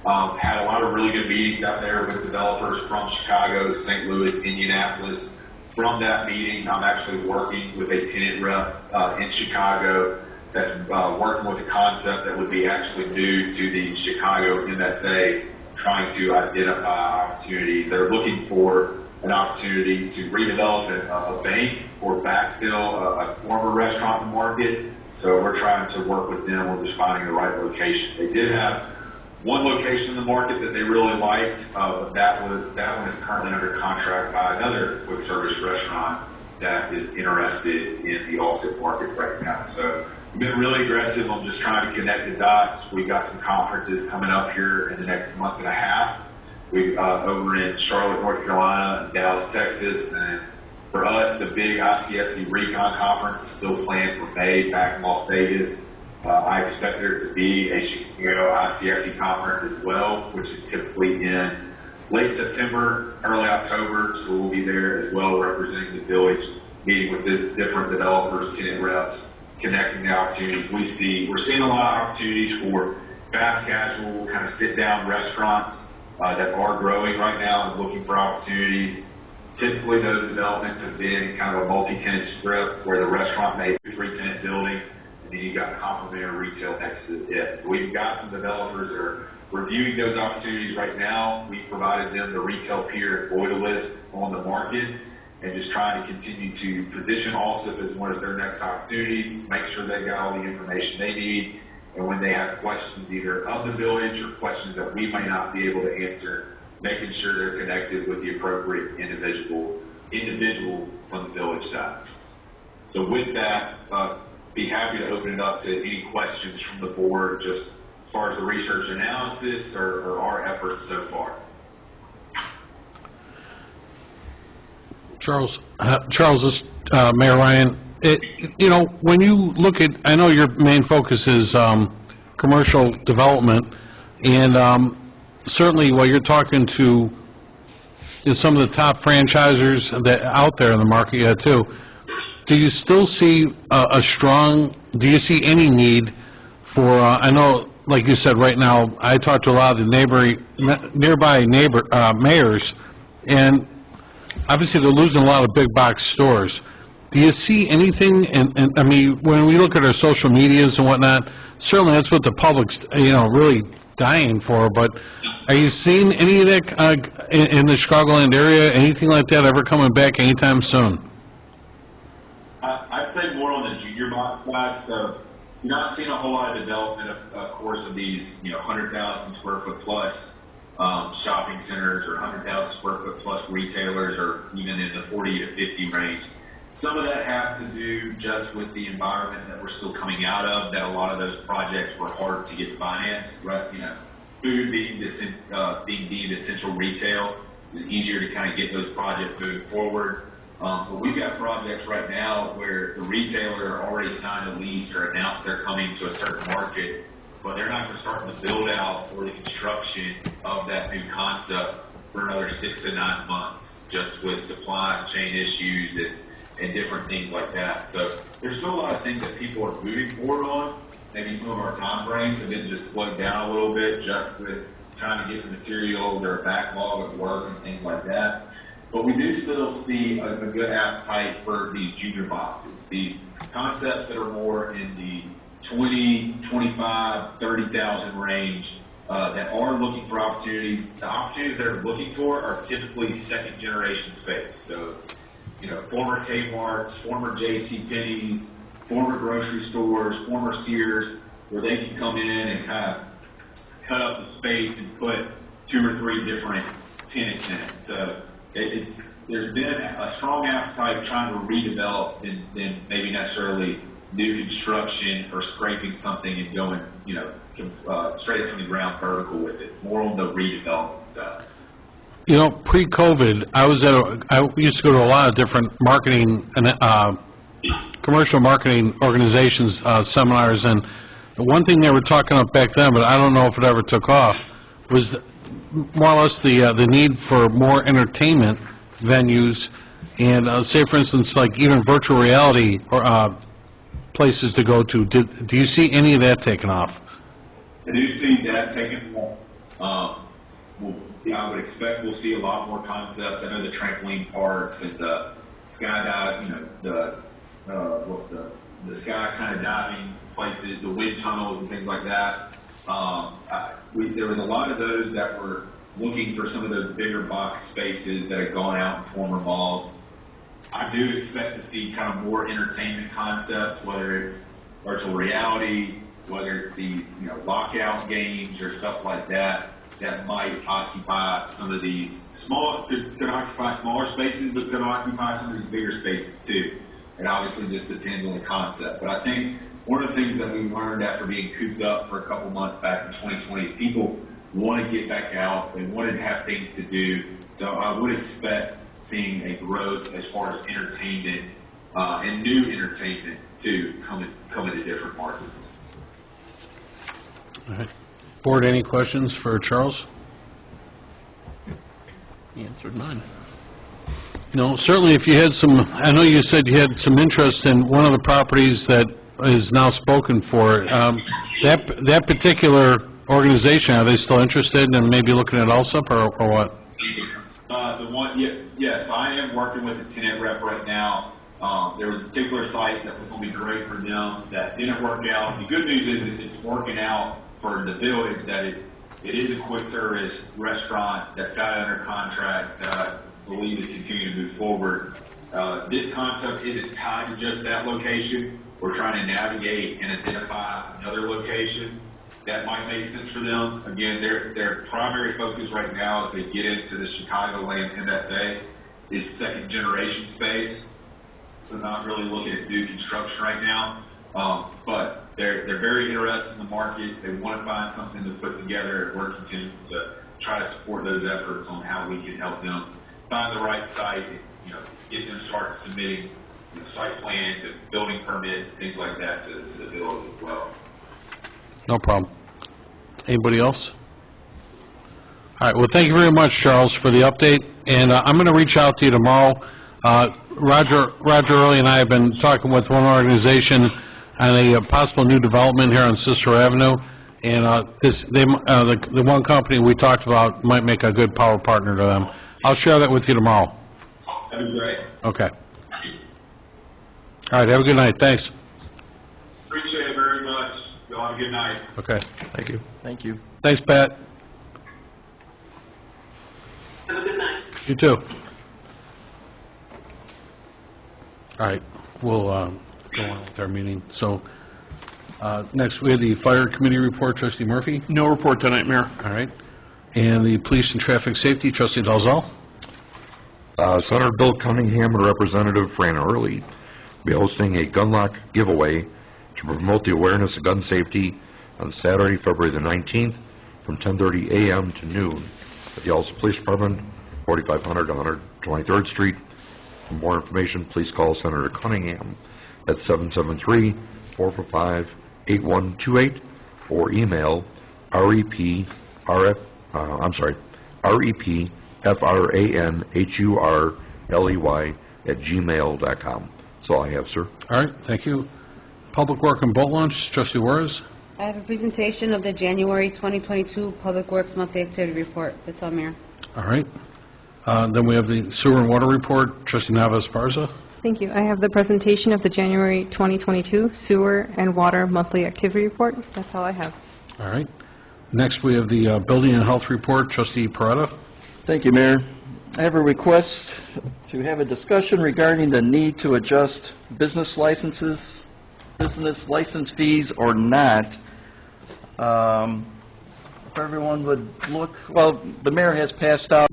Had a lot of really good meetings out there with developers from Chicago, St. Louis, Indianapolis. From that meeting, I'm actually working with a tenant rep in Chicago that's working with a concept that would be actually new to the Chicago MSA, trying to identify opportunity. They're looking for an opportunity to redevelop a bank or backfill a former restaurant market. So we're trying to work with them on just finding the right location. They did have one location in the market that they really liked, but that one is currently under contract by another quick service restaurant that is interested in the Alsip market right now. So we've been really aggressive on just trying to connect the dots. We've got some conferences coming up here in the next month and a half. We over in Charlotte, North Carolina, Dallas, Texas, and For us, the big ICSC Recon Conference is still planned for May back in Las Vegas. I expect there to be a Chicago ICSC conference as well, which is typically in late September, early October, so we'll be there as well representing the village, meeting with the different developers, tenant reps, connecting the opportunities we see. We're seeing a lot of opportunities for fast casual, kind of sit-down restaurants that are growing right now and looking for opportunities. Typically, those developments have been kind of a multi-tenant strip where the restaurant may be a 3-tenant building, and then you got complementary retail next to it. So we've got some developers that are reviewing those opportunities right now. We provided them the retail peer and Boyd list on the market, and just trying to continue to position Alsip as one of their next opportunities, make sure they got all the information they need, and when they have questions either of the village or questions that we may not be able to answer, making sure they're connected with the appropriate individual from the village side. So with that, be happy to open it up to any questions from the board, just as far as the research analysis or our efforts so far. Charles, this Mayor Ryan. When you look at, I know your main focus is commercial development, and certainly while you're talking to some of the top franchisors that out there in the market yet too, do you still see do you see any need for, I know, like you said, right now, I talked to a lot of the nearby mayors, and obviously they're losing a lot of big box stores. Do you see anything, and I mean, when we look at our social medias and whatnot, certainly that's what the public's, really dying for, but are you seeing any of that in the Chicagoland area, anything like that ever coming back anytime soon? I'd say more on the junior box side, so you're not seeing a whole lot of development, of course, of these, 100,000 square foot plus shopping centers or 100,000 square foot plus retailers, or even in the 40 to 50 range. Some of that has to do just with the environment that we're still coming out of, that a lot of those projects were hard to get financed, right? Food being deemed essential retail is easier to kind of get those projects moving forward. But we've got projects right now where the retailer already signed a lease or announced they're coming to a certain market, but they're not going to start the build out or the construction of that new concept for another 6 to 9 months, just with supply chain issues and different things like that. So there's still a lot of things that people are moving forward on. Maybe some of our time frames have been just slowed down a little bit, just with trying to get the materials or a backlog of work and things like that. But we do still see a good appetite for these junior boxes, these concepts that are more in the 20, 25, 30,000 range that are looking for opportunities. The opportunities they're looking for are typically second generation space. So, former Kmart's, former JCPenney's, former grocery stores, former Sears, where they can come in and kind of cut up the space and put 2 or 3 different tenants in it. So there's been a strong appetite trying to redevelop than maybe necessarily new construction or scraping something and going, straight up from the ground vertical with it. More on the redevelopment side. Pre-COVID, I used to go to a lot of different marketing and commercial marketing organizations seminars, and the one thing they were talking about back then, but I don't know if it ever took off, was more or less the need for more entertainment venues, and say, for instance, like even virtual reality or places to go to. Do you see any of that taking off? I do see that taking off. I would expect we'll see a lot more concepts. I know the trampoline parks and the skydive, the sky kind of diving places, the wind tunnels and things like that. There was a lot of those that were looking for some of those bigger box spaces that had gone out in former malls. I do expect to see kind of more entertainment concepts, whether it's virtual reality, whether it's these lockout games or stuff like that, that might occupy some of these could occupy smaller spaces, but could occupy some of these bigger spaces too. It obviously just depends on the concept. But I think one of the things that we learned after being cooped up for a couple months back in 2020 is people want to get back out. They wanted to have things to do. So I would expect seeing a growth as far as entertainment and new entertainment to come into different markets. All right. Board, any questions for Charles? He answered mine. No, certainly if you had some, I know you said you had some interest in one of the properties that is now spoken for. That particular organization, are they still interested in maybe looking at Alsip or what? Yes, I am working with the tenant rep right now. There was a particular site that was going to be great for them that didn't work out. The good news is it's working out for the village, that it is a quick service restaurant that's got it under contract that I believe is continuing to move forward. This concept isn't tied to just that location. We're trying to navigate and identify another location that might make sense for them. Again, their primary focus right now as they get into the Chicagoland MSA is second generation space. So not really looking at new construction right now. But they're very interested in the market. They want to find something to put together, and we're continuing to try to support those efforts on how we can help them find the right site, and, get them started submitting site plans and building permits, things like that to the village as well. No problem. Anybody else? All right, well, thank you very much, Charles, for the update, and I'm going to reach out to you tomorrow. Roger Early and I have been talking with one organization on a possible new development here on Cicero Avenue, and the one company we talked about might make a good power partner to them. I'll share that with you tomorrow. That'd be great. Okay. All right, have a good night. Thanks. Appreciate it very much. Y'all have a good night. Okay. Thank you. Thank you. Thanks, Pat. Have a good night. You too. All right, we'll go on with our meeting. So, next we have the Fire Committee report, Trustee Murphy. No report tonight, Mayor. All right. And the Police and Traffic Safety, Trustee Dalzell. Senator Bill Cunningham and Representative Fran Early will be hosting a gun lock giveaway to promote the awareness of gun safety on Saturday, February the 19th from 10:30 a.m. to noon at the Alsip Police Department, 4500 123rd Street. For more information, please call Senator Cunningham at 773-445-8128 or email repfranhurley@gmail.com. That's all I have, sir. All right, thank you. Public Work and Boat Launch, Trustee Juarez. I have a presentation of the January 2022 Public Works Monthly Activity Report. That's all, Mayor. All right. Then we have the Sewer and Water Report, Trustee Navas-Esparza. Thank you. I have the presentation of the January 2022 Sewer and Water Monthly Activity Report. That's all I have. All right. Next, we have the Building and Health Report, Trustee Parada. Thank you, Mayor. I have a request to have a discussion regarding the need to adjust business license fees or not. If everyone would look, well, the mayor has passed out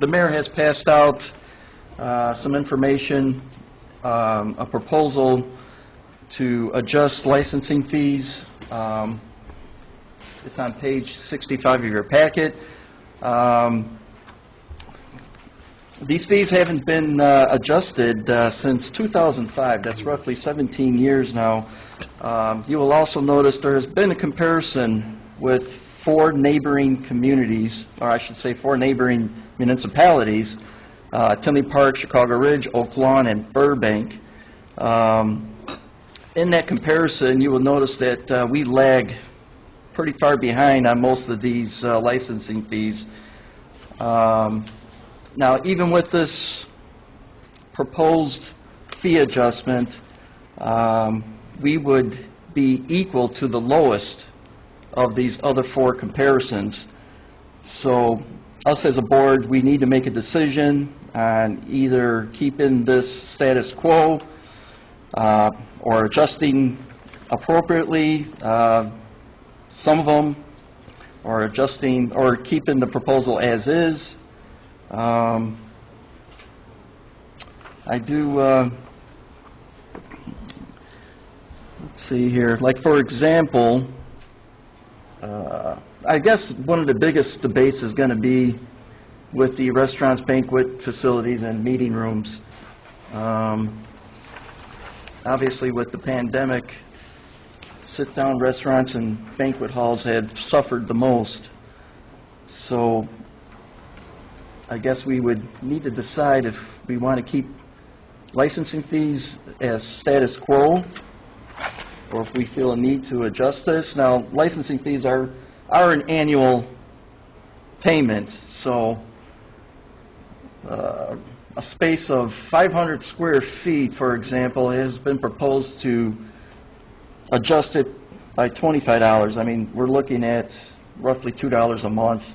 some information, a proposal to adjust licensing fees. It's on page 65 of your packet. These fees haven't been adjusted since 2005. That's roughly 17 years now. You will also notice there has been a comparison with four neighboring communities, or I should say four neighboring municipalities, Tinley Park, Chicago Ridge, Oak Lawn, and Burbank. In that comparison, you will notice that we lag pretty far behind on most of these licensing fees. Now, even with this proposed fee adjustment, we would be equal to the lowest of these other four comparisons. So us as a board, we need to make a decision on either keeping this status quo or adjusting appropriately some of them, or adjusting or keeping the proposal as is. I do, let's see here, like for example, I guess one of the biggest debates is going to be with the restaurants, banquet facilities, and meeting rooms. Obviously, with the pandemic, sit-down restaurants and banquet halls had suffered the most. So I guess we would need to decide if we want to keep licensing fees as status quo, or if we feel a need to adjust this. Now, licensing fees are an annual payment, so a space of 500 square feet, for example, has been proposed to adjust it by $25. I mean, we're looking at roughly $2 a month.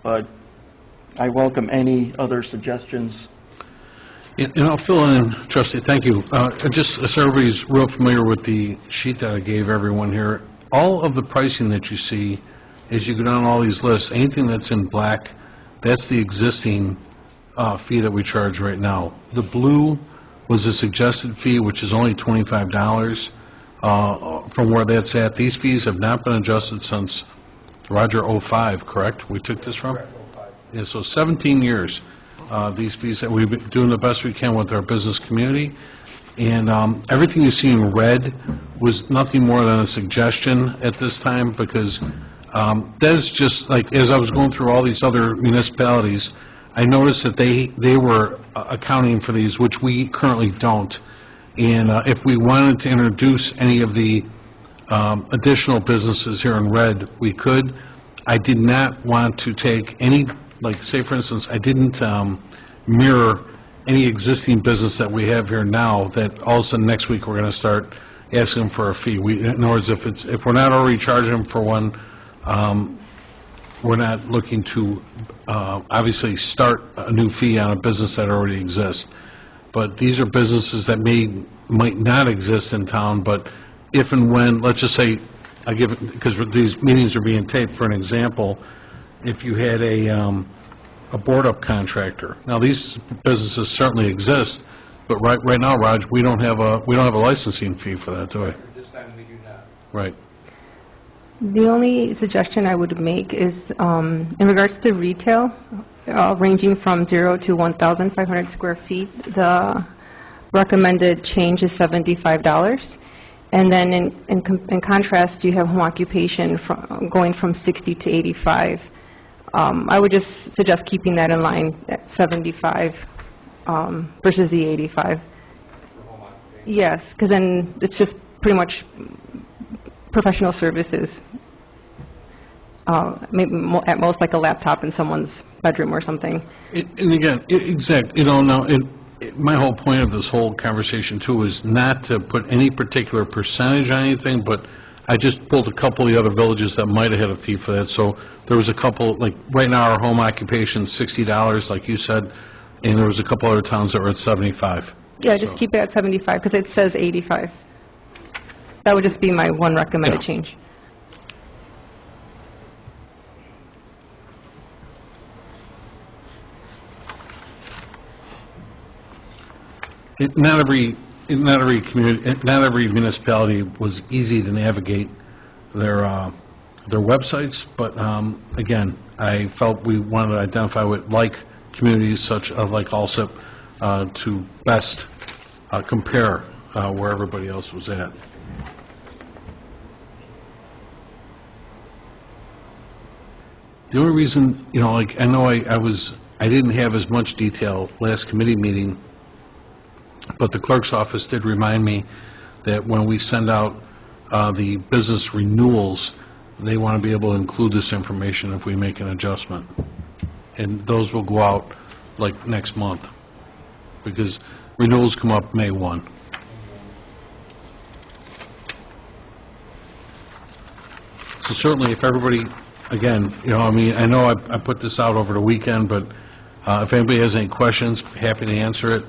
But I welcome any other suggestions. And I'll fill in, Trustee, thank you. Just so everybody's real familiar with the sheet that I gave everyone here, all of the pricing that you see, as you go down all these lists, anything that's in black, that's the existing fee that we charge right now. The blue was the suggested fee, which is only $25 from where that's at. These fees have not been adjusted since, Roger, 05, correct? We took this from? Correct, 05. Yeah, so 17 years, these fees that we've been doing the best we can with our business community. And everything you see in red was nothing more than a suggestion at this time, because that's just like, as I was going through all these other municipalities, I noticed that they were accounting for these, which we currently don't. And if we wanted to introduce any of the additional businesses here in red, we could. I did not want to take any, like, say, for instance, I didn't mirror any existing business that we have here now that all of a sudden next week we're going to start asking them for a fee. In other words, if we're not already charging them for one, we're not looking to obviously start a new fee on a business that already exists. But these are businesses that might not exist in town, but if and when, let's just say, I give it, because these meetings are being taped, for an example, if you had a board-up contractor. Now, these businesses certainly exist, but right now, Raj, we don't have a licensing fee for that, do we? This time we do not. Right. The only suggestion I would make is in regards to retail, ranging from 0 to 1,500 square feet, the recommended change is $75. And then in contrast, you have home occupation going from 60 to 85. I would just suggest keeping that in line at 75 versus the 85. Yes, because then it's just pretty much professional services. Maybe at most like a laptop in someone's bedroom or something. And again, exactly, now, my whole point of this whole conversation, too, is not to put any particular percentage on anything, but I just pulled a couple of the other villages that might have had a fee for that. So there was a couple, like, right now, our home occupation is $60, like you said, and there was a couple other towns that were at 75. Yeah, just keep it at 75, because it says 85. That would just be my one recommended change. Not every community, not every municipality was easy to navigate their websites, but again, I felt we wanted to identify with like communities such like Alsip to best compare where everybody else was at. The only reason, like, I know I didn't have as much detail last committee meeting, but the clerk's office did remind me that when we send out the business renewals, they want to be able to include this information if we make an adjustment. And those will go out like next month, because renewals come up May 1. So certainly if everybody, again, I know I put this out over the weekend, but if anybody has any questions, happy to answer it.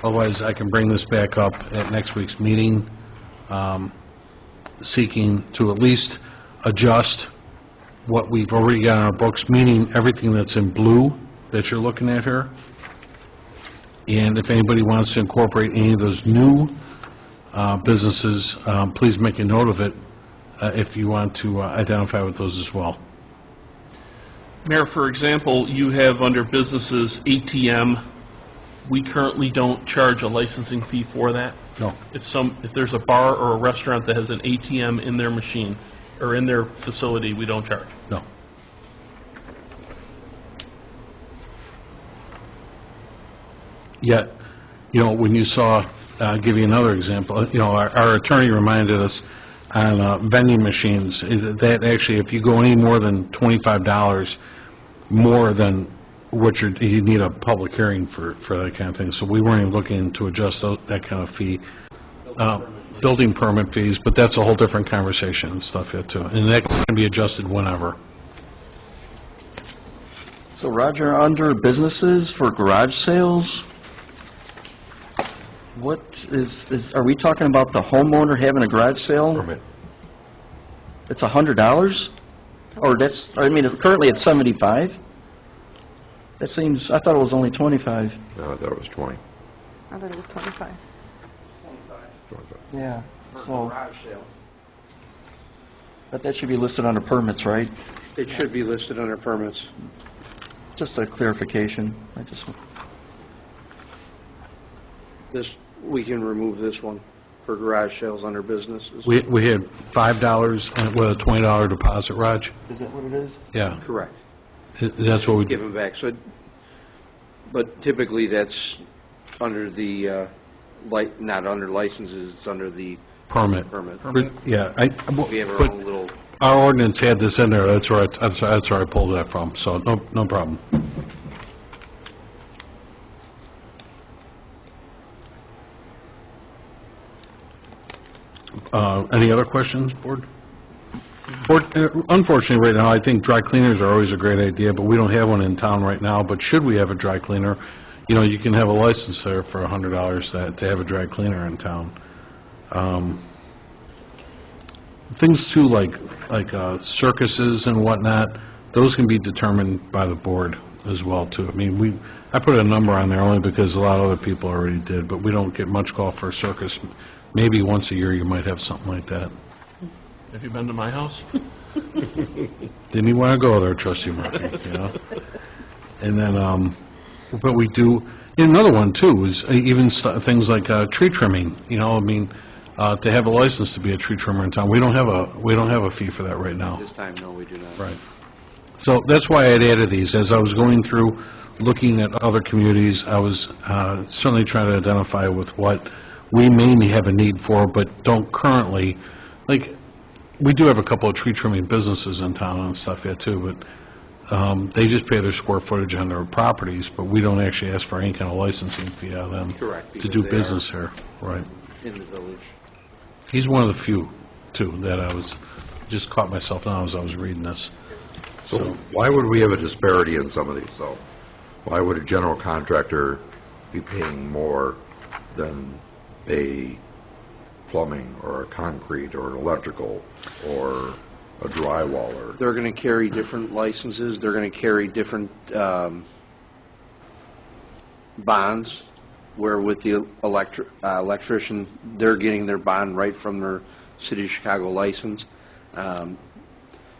Otherwise, I can bring this back up at next week's meeting, seeking to at least adjust what we've already got in our books, meaning everything that's in blue that you're looking at here. And if anybody wants to incorporate any of those new businesses, please make a note of it if you want to identify with those as well. Mayor, for example, you have under businesses ATM. We currently don't charge a licensing fee for that. No. If there's a bar or a restaurant that has an ATM in their machine or in their facility, we don't charge. No. Yet, when you saw, I'll give you another example, our attorney reminded us on vending machines, that actually, if you go any more than $25 more than what you need a public hearing for that kind of thing. So we weren't even looking to adjust that kind of fee. Building permit fees, but that's a whole different conversation and stuff yet too. And that can be adjusted whenever. So Roger, under businesses for garage sales, what are we talking about the homeowner having a garage sale? Permit. It's $100? Or currently it's 75? That seems, I thought it was only 25. No, I thought it was 20. I thought it was 25. 25. Yeah, For so, garage sale. but that should be listed under permits, right? It should be listed under permits. Just a clarification. We can remove this one for garage sales under businesses. We had $5 and with a $20 deposit, Raj. Is that what it is? Yeah, Correct. that's what we Give them back. So, but typically that's under the, not under licenses, it's under the permit. permit. Yeah, We have our but own little, our ordinance had this in there. That's where I pulled that from. So no problem. Any other questions, Board? Unfortunately, right now, I think dry cleaners are always a great idea, but we don't have one in town right now. But should we have a dry cleaner, you can have a license there for $100 to have a dry cleaner in town. Things too, like circuses and whatnot, those can be determined by the board as well too. I mean, I put a number on there only because a lot of other people already did, but we don't get much call for a circus. Maybe once a year you might have something like that. Have you been to my house? Didn't even want to go there, trustee Murphy, And then, but we do, another one too is even things like tree trimming, to have a license to be a tree trimmer in town. We don't have a fee for that right now. this time, no, we do not. Right. So that's why I'd added these. As I was going through, looking at other communities, I was certainly trying to identify with what we mainly have a need for, but don't currently. Like, we do have a couple of tree trimming businesses in town and stuff yet too, but they just pay their square footage on their properties, but we don't actually ask for any kind of licensing fee out of them. Correct, To because do they are business here. Right. in the village. He's one of the few, too, that I was, just caught myself now as I was reading this. So why would we have a disparity in some of these, though? Why would a general contractor be paying more than a plumbing or a concrete or an electrical or a drywaller? They're going to carry different licenses, they're going to carry different bonds, where with the electrician, they're getting their bond right from their City of Chicago license.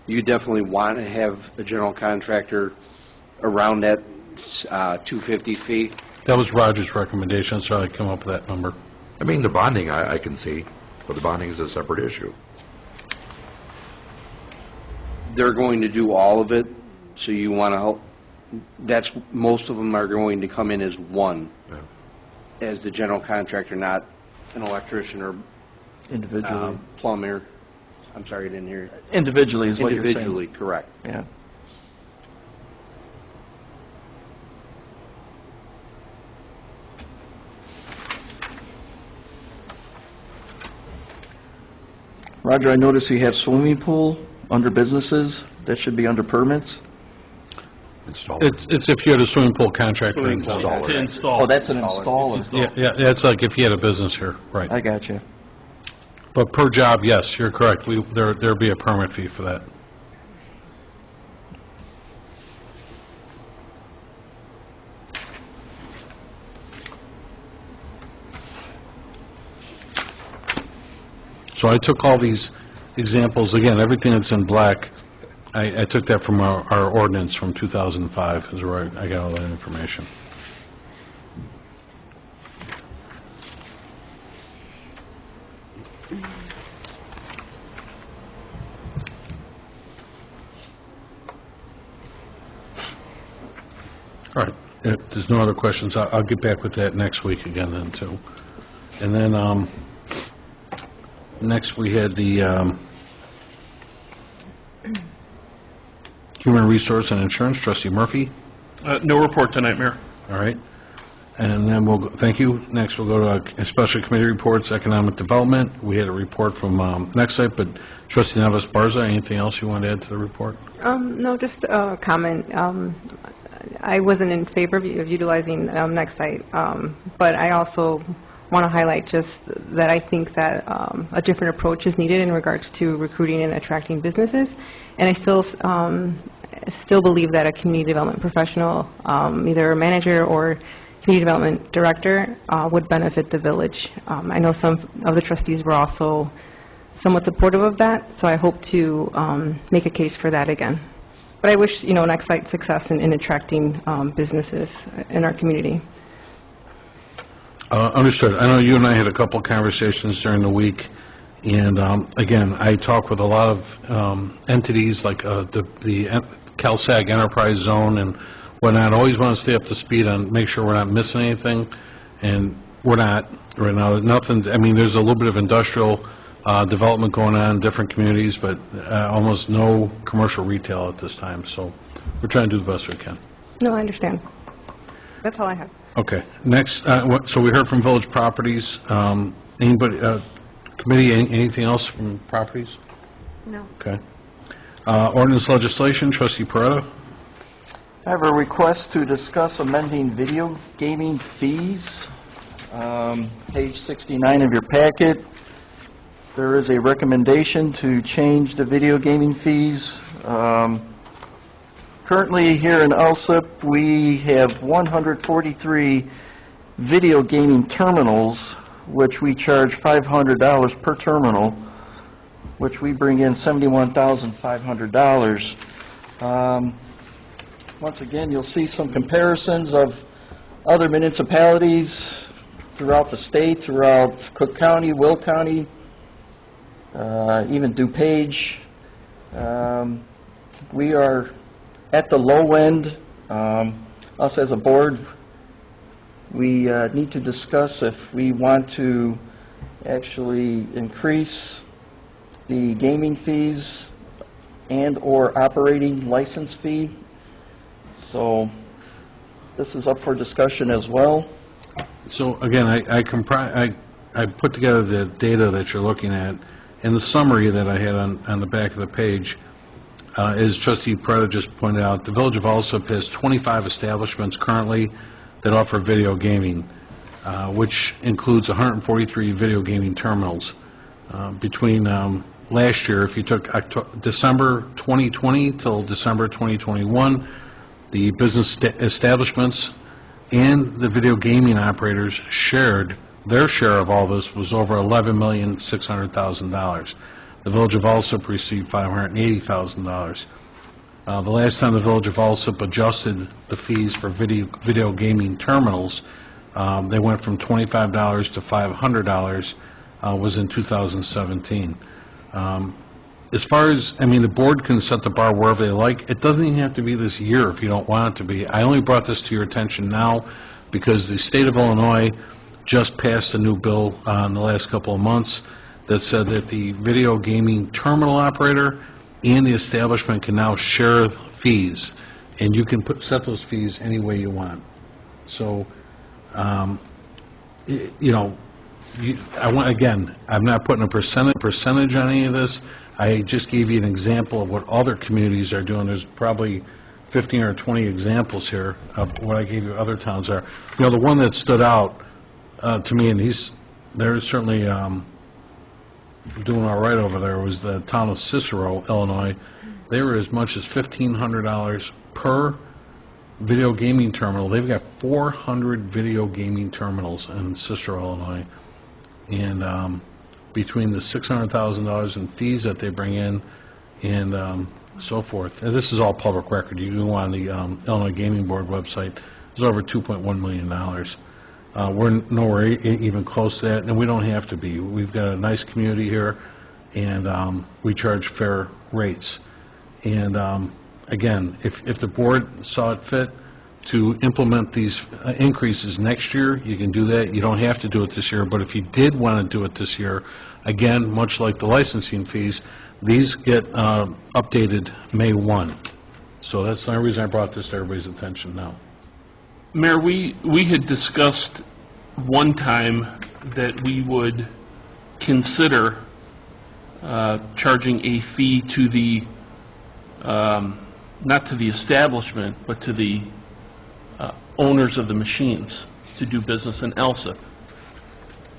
You definitely want to have a general contractor around that $250 fee. That was Roger's recommendation, so I came up with that number. I mean, the bonding I can see, but the bonding is a separate issue. They're going to do all of it, so you want to help. Most of them are going to come in as one, Yeah. as the general contractor, not an electrician or Individually. plumber. I'm sorry, I didn't hear you. Individually is what you're saying. Individually, correct. Yeah. Roger, I notice you have swimming pool under businesses. That should be under permits. Installer. It's if you had a swimming pool contractor in town. Installer. To install. Oh, that's an installer. Yeah, that's like if you had a business here, right. I got you. But per job, yes, you're correct. There'd be a permit fee for that. So I took all these examples, again, everything that's in black, I took that from our ordinance from 2005, is where I got all that information. All right, if there's no other questions, I'll get back with that next week again then, too. And then, next we had the Human Resource and Insurance, Trustee Murphy. No report tonight, Mayor. All right. And then we'll, thank you. Next, we'll go to Special Committee Reports, Economic Development. We had a report from Nexite, but Trustee Neves Barza, anything else you want to add to the report? No, just a comment. I wasn't in favor of utilizing Nexite, but I also want to highlight just that I think that a different approach is needed in regards to recruiting and attracting businesses, and I still believe that a community development professional, either a manager or community development director, would benefit the village. I know some of the trustees were also somewhat supportive of that, so I hope to make a case for that again. But I wish, Nexite success in attracting businesses in our community. Understood. I know you and I had a couple conversations during the week, and again, I talk with a lot of entities like the CalSag Enterprise Zone and whatnot. I always want to stay up to speed on make sure we're not missing anything, and we're not right now. Nothing. I mean, there's a little bit of industrial development going on in different communities, but almost no commercial retail at this time. So we're trying to do the best we can. No, I understand. That's all I have. Okay. Next, so we heard from Village Properties. Anybody, committee, anything else from Properties? No. Okay. Ordinance legislation, Trustee Peretta. I have a request to discuss amending video gaming fees. Page 69 of your packet. There is a recommendation to change the video gaming fees. Currently here in Alsip, we have 143 video gaming terminals, which we charge $500 per terminal, which we bring in $71,500. Once again, you'll see some comparisons of other municipalities throughout the state, throughout Cook County, Will County, even DuPage. We are at the low end. Us as a board, we need to discuss if we want to actually increase the gaming fees and or operating license fee. So this is up for discussion as well. So again, I put together the data that you're looking at, and the summary that I had on the back of the page. As Trustee Peretta just pointed out, the Village of Alsip has 25 establishments currently that offer video gaming, which includes 143 video gaming terminals. Between last year, if you took December 2020 till December 2021, the business establishments and the video gaming operators shared, their share of all this was over $11,600,000. The Village of Alsip received $580,000. The last time the Village of Alsip adjusted the fees for video gaming terminals, they went from $25 to $500, was in 2017. As far as, the board can set the bar wherever they like. It doesn't even have to be this year if you don't want it to be. I only brought this to your attention now because the state of Illinois just passed a new bill in the last couple of months that said that the video gaming terminal operator and the establishment can now share fees, and you can set those fees any way you want. So, I want, again, I'm not putting a percentage on any of this. I just gave you an example of what other communities are doing. There's probably 15 or 20 examples here of what I gave you other towns are. The one that stood out to me, and they're certainly doing all right over there, was the town of Cicero, Illinois. They were as much as $1,500 per video gaming terminal. They've got 400 video gaming terminals in Cicero, Illinois. And between the $600,000 in fees that they bring in and so forth. And this is all public record. You go on the Illinois Gaming Board website, there's over $2.1 million. We're nowhere even close to that, and we don't have to be. We've got a nice community here, and we charge fair rates. And again, if the board saw it fit to implement these increases next year, you can do that. You don't have to do it this year, but if you did want to do it this year, again, much like the licensing fees, these get updated May 1. So that's the only reason I brought this to everybody's attention now. Mayor, we had discussed one time that we would consider charging a fee to the, not to the establishment, but to the owners of the machines to do business in Alsip.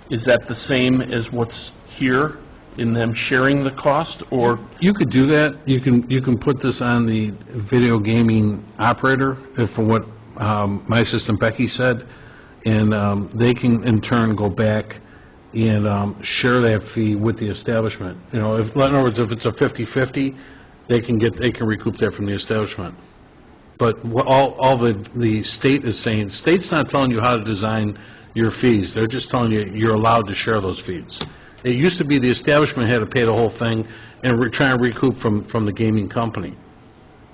Is that the same as what's here in them sharing the cost, or? You could do that. You can put this on the video gaming operator, from what my assistant Becky said, and they can in turn go back and share that fee with the establishment. You know, if, in other words, if it's a 50-50, they can recoup that from the establishment. But all the state is saying, the state's not telling you how to design your fees. They're just telling you you're allowed to share those fees. It used to be the establishment had to pay the whole thing and try and recoup from the gaming company.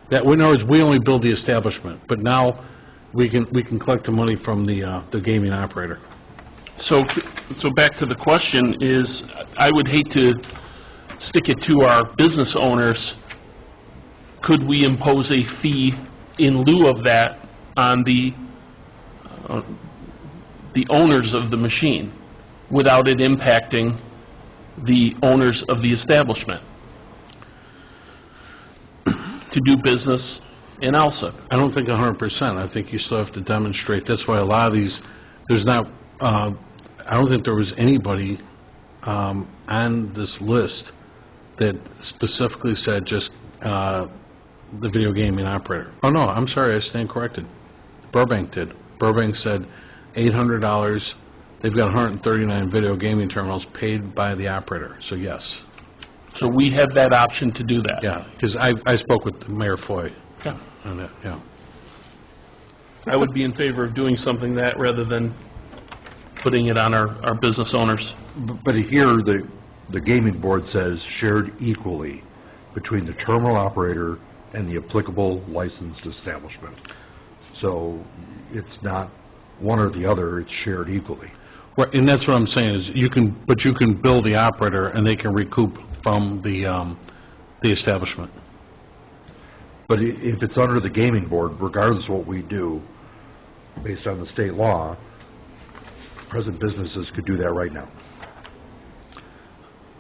That, in other words, we only bill the establishment, but now we can collect the money from the gaming operator. So back to the question is, I would hate to stick it to our business owners. Could we impose a fee in lieu of that on the owners of the machine without it impacting the owners of the establishment to do business in Alsip? I don't think 100%. I think you still have to demonstrate. That's why a lot of these, there's not, I don't think there was anybody on this list that specifically said just the video gaming operator. Oh, no, I'm sorry, I stand corrected. Burbank did. Burbank said $800. They've got 139 video gaming terminals paid by the operator, so yes. So we have that option to do that? Yeah, because I spoke with Mayor Foy. Yeah. On that, yeah. I would be in favor of doing something that rather than putting it on our business owners. But here, the gaming board says shared equally between the terminal operator and the applicable licensed establishment. So it's not one or the other, it's shared equally. Right, and that's what I'm saying is you can bill the operator and they can recoup from the establishment. But if it's under the gaming board, regardless of what we do, based on the state law, present businesses could do that right now.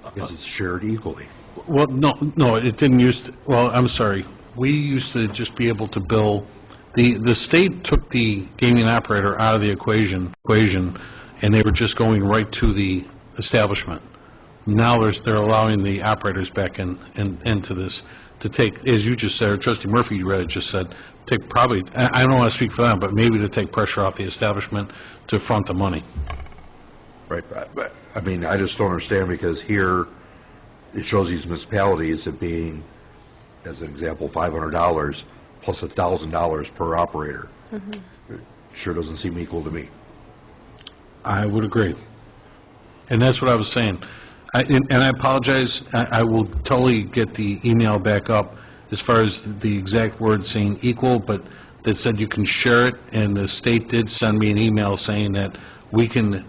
Because it's shared equally. Well, no, it didn't used to, well, I'm sorry. We used to just be able to bill, the state took the gaming operator out of the equation, and they were just going right to the establishment. Now they're allowing the operators back into this to take, as you just said, or Trustee Murphy just said, take probably, I don't want to speak for them, but maybe to take pressure off the establishment to front the money. Right, but I mean, I just don't understand, because here it shows these municipalities as being, as an example, $500 plus $1,000 per operator. Mm-hmm. It sure doesn't seem equal to me. I would agree. And that's what I was saying. And I apologize, I will totally get the email back up as far as the exact word saying equal, but that said you can share it, and the state did send me an email saying that we can,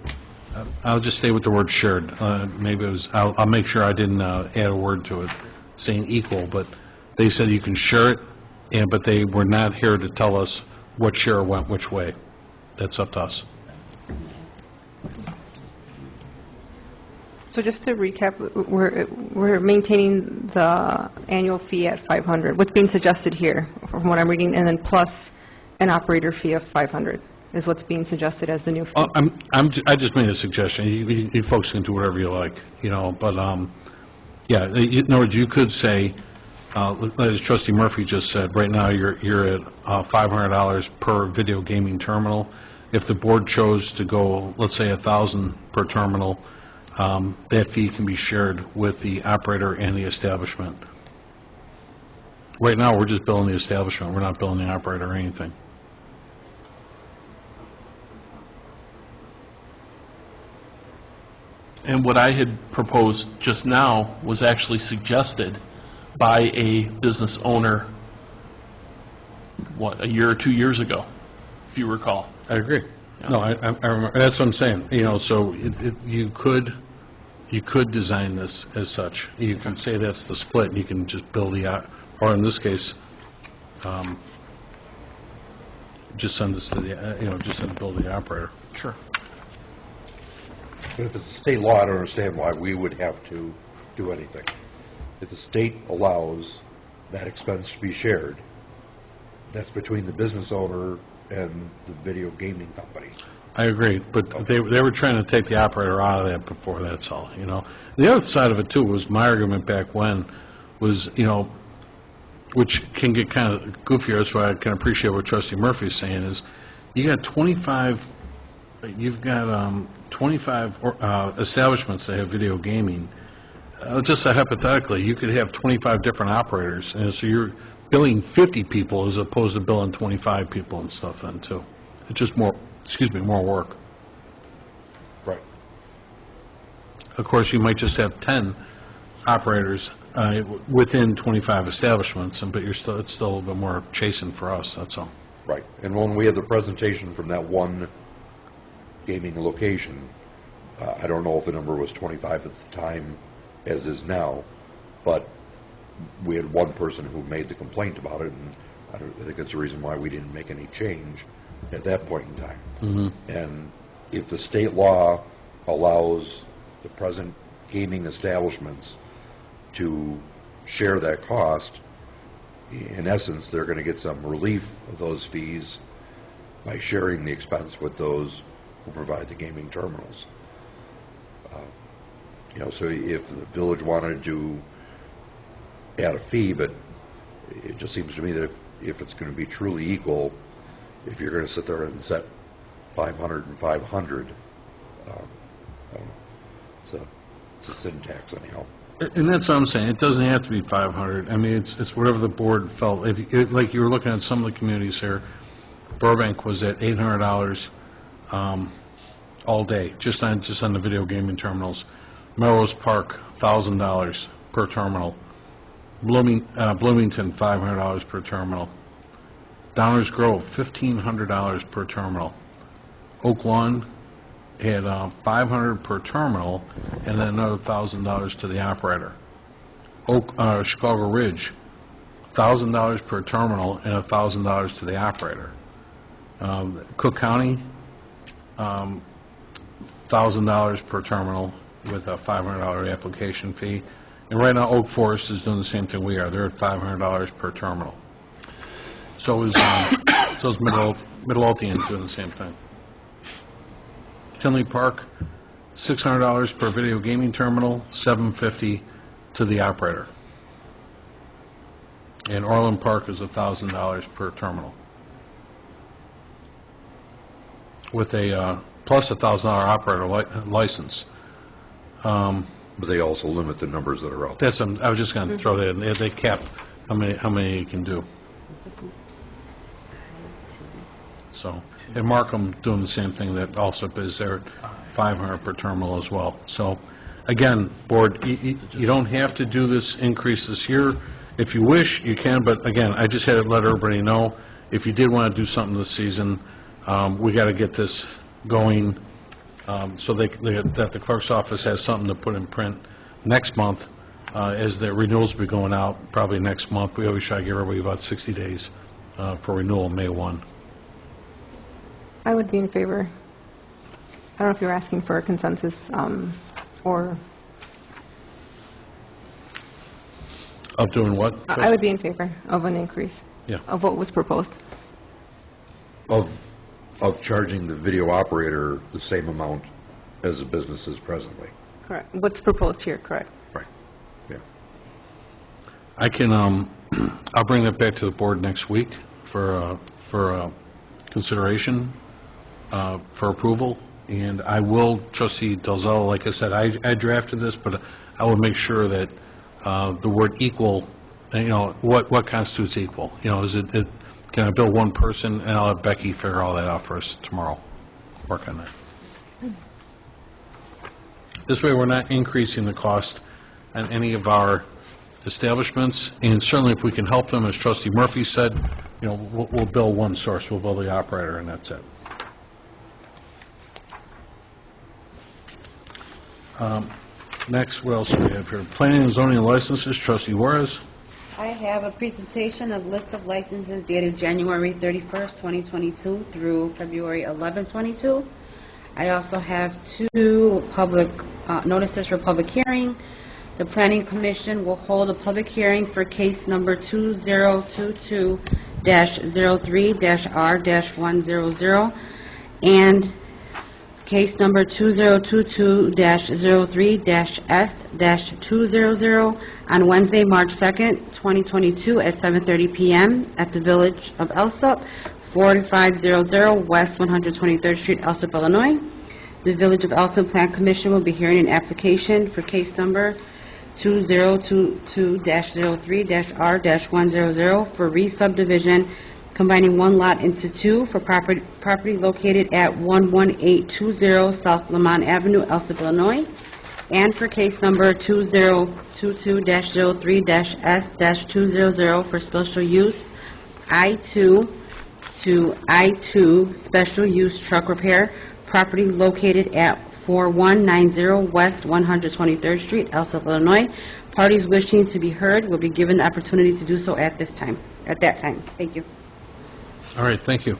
I'll just stay with the word shared. Maybe it was, I'll make sure I didn't add a word to it saying equal, but they said you can share it, but they were not here to tell us what share went which way. That's up to us. So just to recap, we're maintaining the annual fee at $500. What's being suggested here, from what I'm reading, and then plus an operator fee of $500 is what's being suggested as the new fee. I just made a suggestion. You folks can do whatever you like, you know. But yeah, in other words, you could say, as Trustee Murphy just said, right now you're at $500 per video gaming terminal. If the board chose to go, let's say, $1,000 per terminal, that fee can be shared with the operator and the establishment. Right now, we're just billing the establishment, we're not billing the operator or anything. And what I had proposed just now was actually suggested by a business owner, what, a year or 2 years ago, if you recall. I agree. No, I remember, that's what I'm saying, so you could design this as such. You can say that's the split, and you can just build or in this case, just send this to the, just send bill to the operator. Sure. But if it's a state law, I don't understand why we would have to do anything. If the state allows that expense to be shared, that's between the business owner and the video gaming company. I agree, but they were trying to take the operator out of that before, that's all, The other side of it, too, was my argument back when was, which can get kind of goofier, that's why I can appreciate what Trustee Murphy's saying, is you've got 25 establishments that have video gaming. Just hypothetically, you could have 25 different operators, and so you're billing 50 people as opposed to billing 25 people and stuff then, too. It's just more work. Right. Of course, you might just have 10 operators within 25 establishments, but it's still a little bit more chasing for us, that's all. Right. And when we had the presentation from that one gaming location, I don't know if the number was 25 at the time, as is now, but we had one person who made the complaint about it, and I think that's the reason why we didn't make any change at that point in time. Mm-hmm. And if the state law allows the present gaming establishments to share that cost, in essence, they're going to get some relief of those fees by sharing the expense with those who provide the gaming terminals. So if the village wanted to add a fee, but it just seems to me that if it's going to be truly equal, if you're going to sit there and set 500 and 500, it's a syntax anyhow. And that's what I'm saying. It doesn't have to be 500. I mean, it's whatever the board felt. Like you were looking at some of the communities here, Burbank was at $800 all day, just on the video gaming terminals. Melrose Park, $1,000 per terminal. Bloomington, $500 per terminal. Downers Grove, $1,500 per terminal. Oak Lawn had $500 per terminal, and then another $1,000 to the operator. Chicago Ridge, $1,000 per terminal and $1,000 to the operator. Cook County, $1,000 per terminal with a $500 application fee. And right now, Oak Forest is doing the same thing we are. They're at $500 per terminal. So is Midlothian doing the same thing. Tinley Park, $600 per video gaming terminal, $750 to the operator. And Orland Park is $1,000 per terminal, with a plus $1,000 operator license. But they also limit the numbers that are out there. I was just going to throw that in. They cap how many you can do. So, and Markham doing the same thing that Alsip is there, 500 per terminal as well. So, again, board, you don't have to do this increase this year. If you wish, you can, but again, I just had to let everybody know, if you did want to do something this season, we got to get this going, so that the clerk's office has something to put in print next month, as the renewals will be going out probably next month. We always try to give everybody about 60 days for renewal, May 1. I would be in favor. I don't know if you're asking for a consensus or... Of doing what? I would be in favor of an increase. Yeah. Of what was proposed. Of charging the video operator the same amount as the business is presently. Correct. What's proposed here, correct. Right. Yeah. I can, I'll bring that back to the board next week for consideration, for approval, and I will, Trustee Dalzell, like I said, I drafted this, but I will make sure that the word equal what constitutes equal? Is it, can I bill one person, and I'll have Becky figure all that out for us tomorrow, work on that. This way, we're not increasing the cost on any of our establishments, and certainly if we can help them, as Trustee Murphy said, we'll bill one source, we'll bill the operator, and that's it. Next, what else do we have here? Planning and zoning licenses, Trustee Juarez. I have a presentation of list of licenses dated January 31st, 2022 through February 11, 22. I also have 2 public notices for public hearing. The Planning Commission will hold a public hearing for case number 2022-03-R-100 and case number 2022-03-S-200 on Wednesday, March 2nd, 2022 at 7:30 p.m. at the Village of Alsip, 4500 West 123rd Street, Alsip, Illinois. The Village of Alsip Plan Commission will be hearing an application for case number 2022-03-R-100 for re-subdivision combining one lot into 2 for property located at 11820 South Lamont Avenue, Alsip, Illinois, and for case number 2022-03-S-200 for special use I-2 to I-2 special use truck repair, property located at 4190 West 123rd Street, Alsip, Illinois. Parties wishing to be heard will be given the opportunity to do so at that time. Thank you. All right, thank you.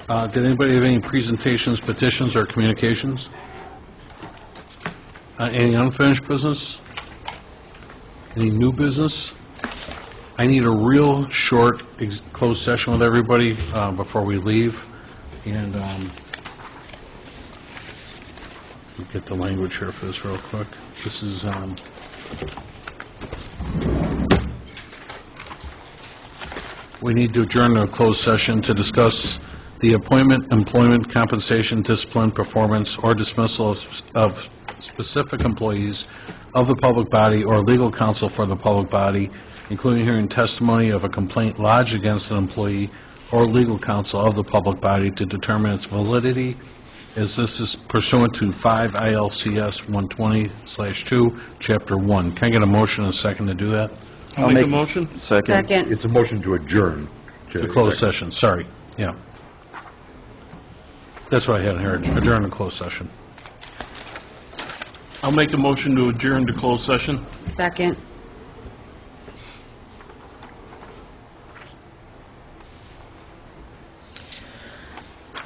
Did anybody have any presentations, petitions, or communications? Any unfinished business? Any new business? I need a real short closed session with everybody before we leave. And get the language here for this real quick. This is we need to adjourn to a closed session to discuss the appointment, employment, compensation, discipline, performance, or dismissal of specific employees of the public body or legal counsel for the public body, including hearing testimony of a complaint lodged against an employee or legal counsel of the public body to determine its validity, as this is pursuant to 5 ILCS 120/2, Chapter 1. Can I get a motion and a second to do that? I'll make a motion. Second. It's a motion to adjourn. The closed session, sorry, yeah. That's what I had in here, adjourn to closed session. I'll make a motion to adjourn to closed session. Second.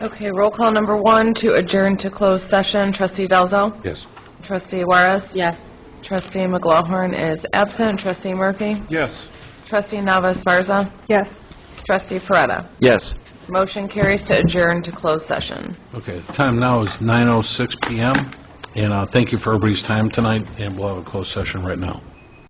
Okay, roll call number 1 to adjourn to closed session. Trustee Dalzell? Yes. Trustee Juarez? Yes. Trustee McLaughlin is absent. Trustee Murphy? Yes. Trustee Nava-Esparza? Yes. Trustee Ferretta? Yes. Motion carries to adjourn to closed session. Okay, the time now is 9:06 p.m., and thank you for everybody's time tonight, and we'll have a closed session right now.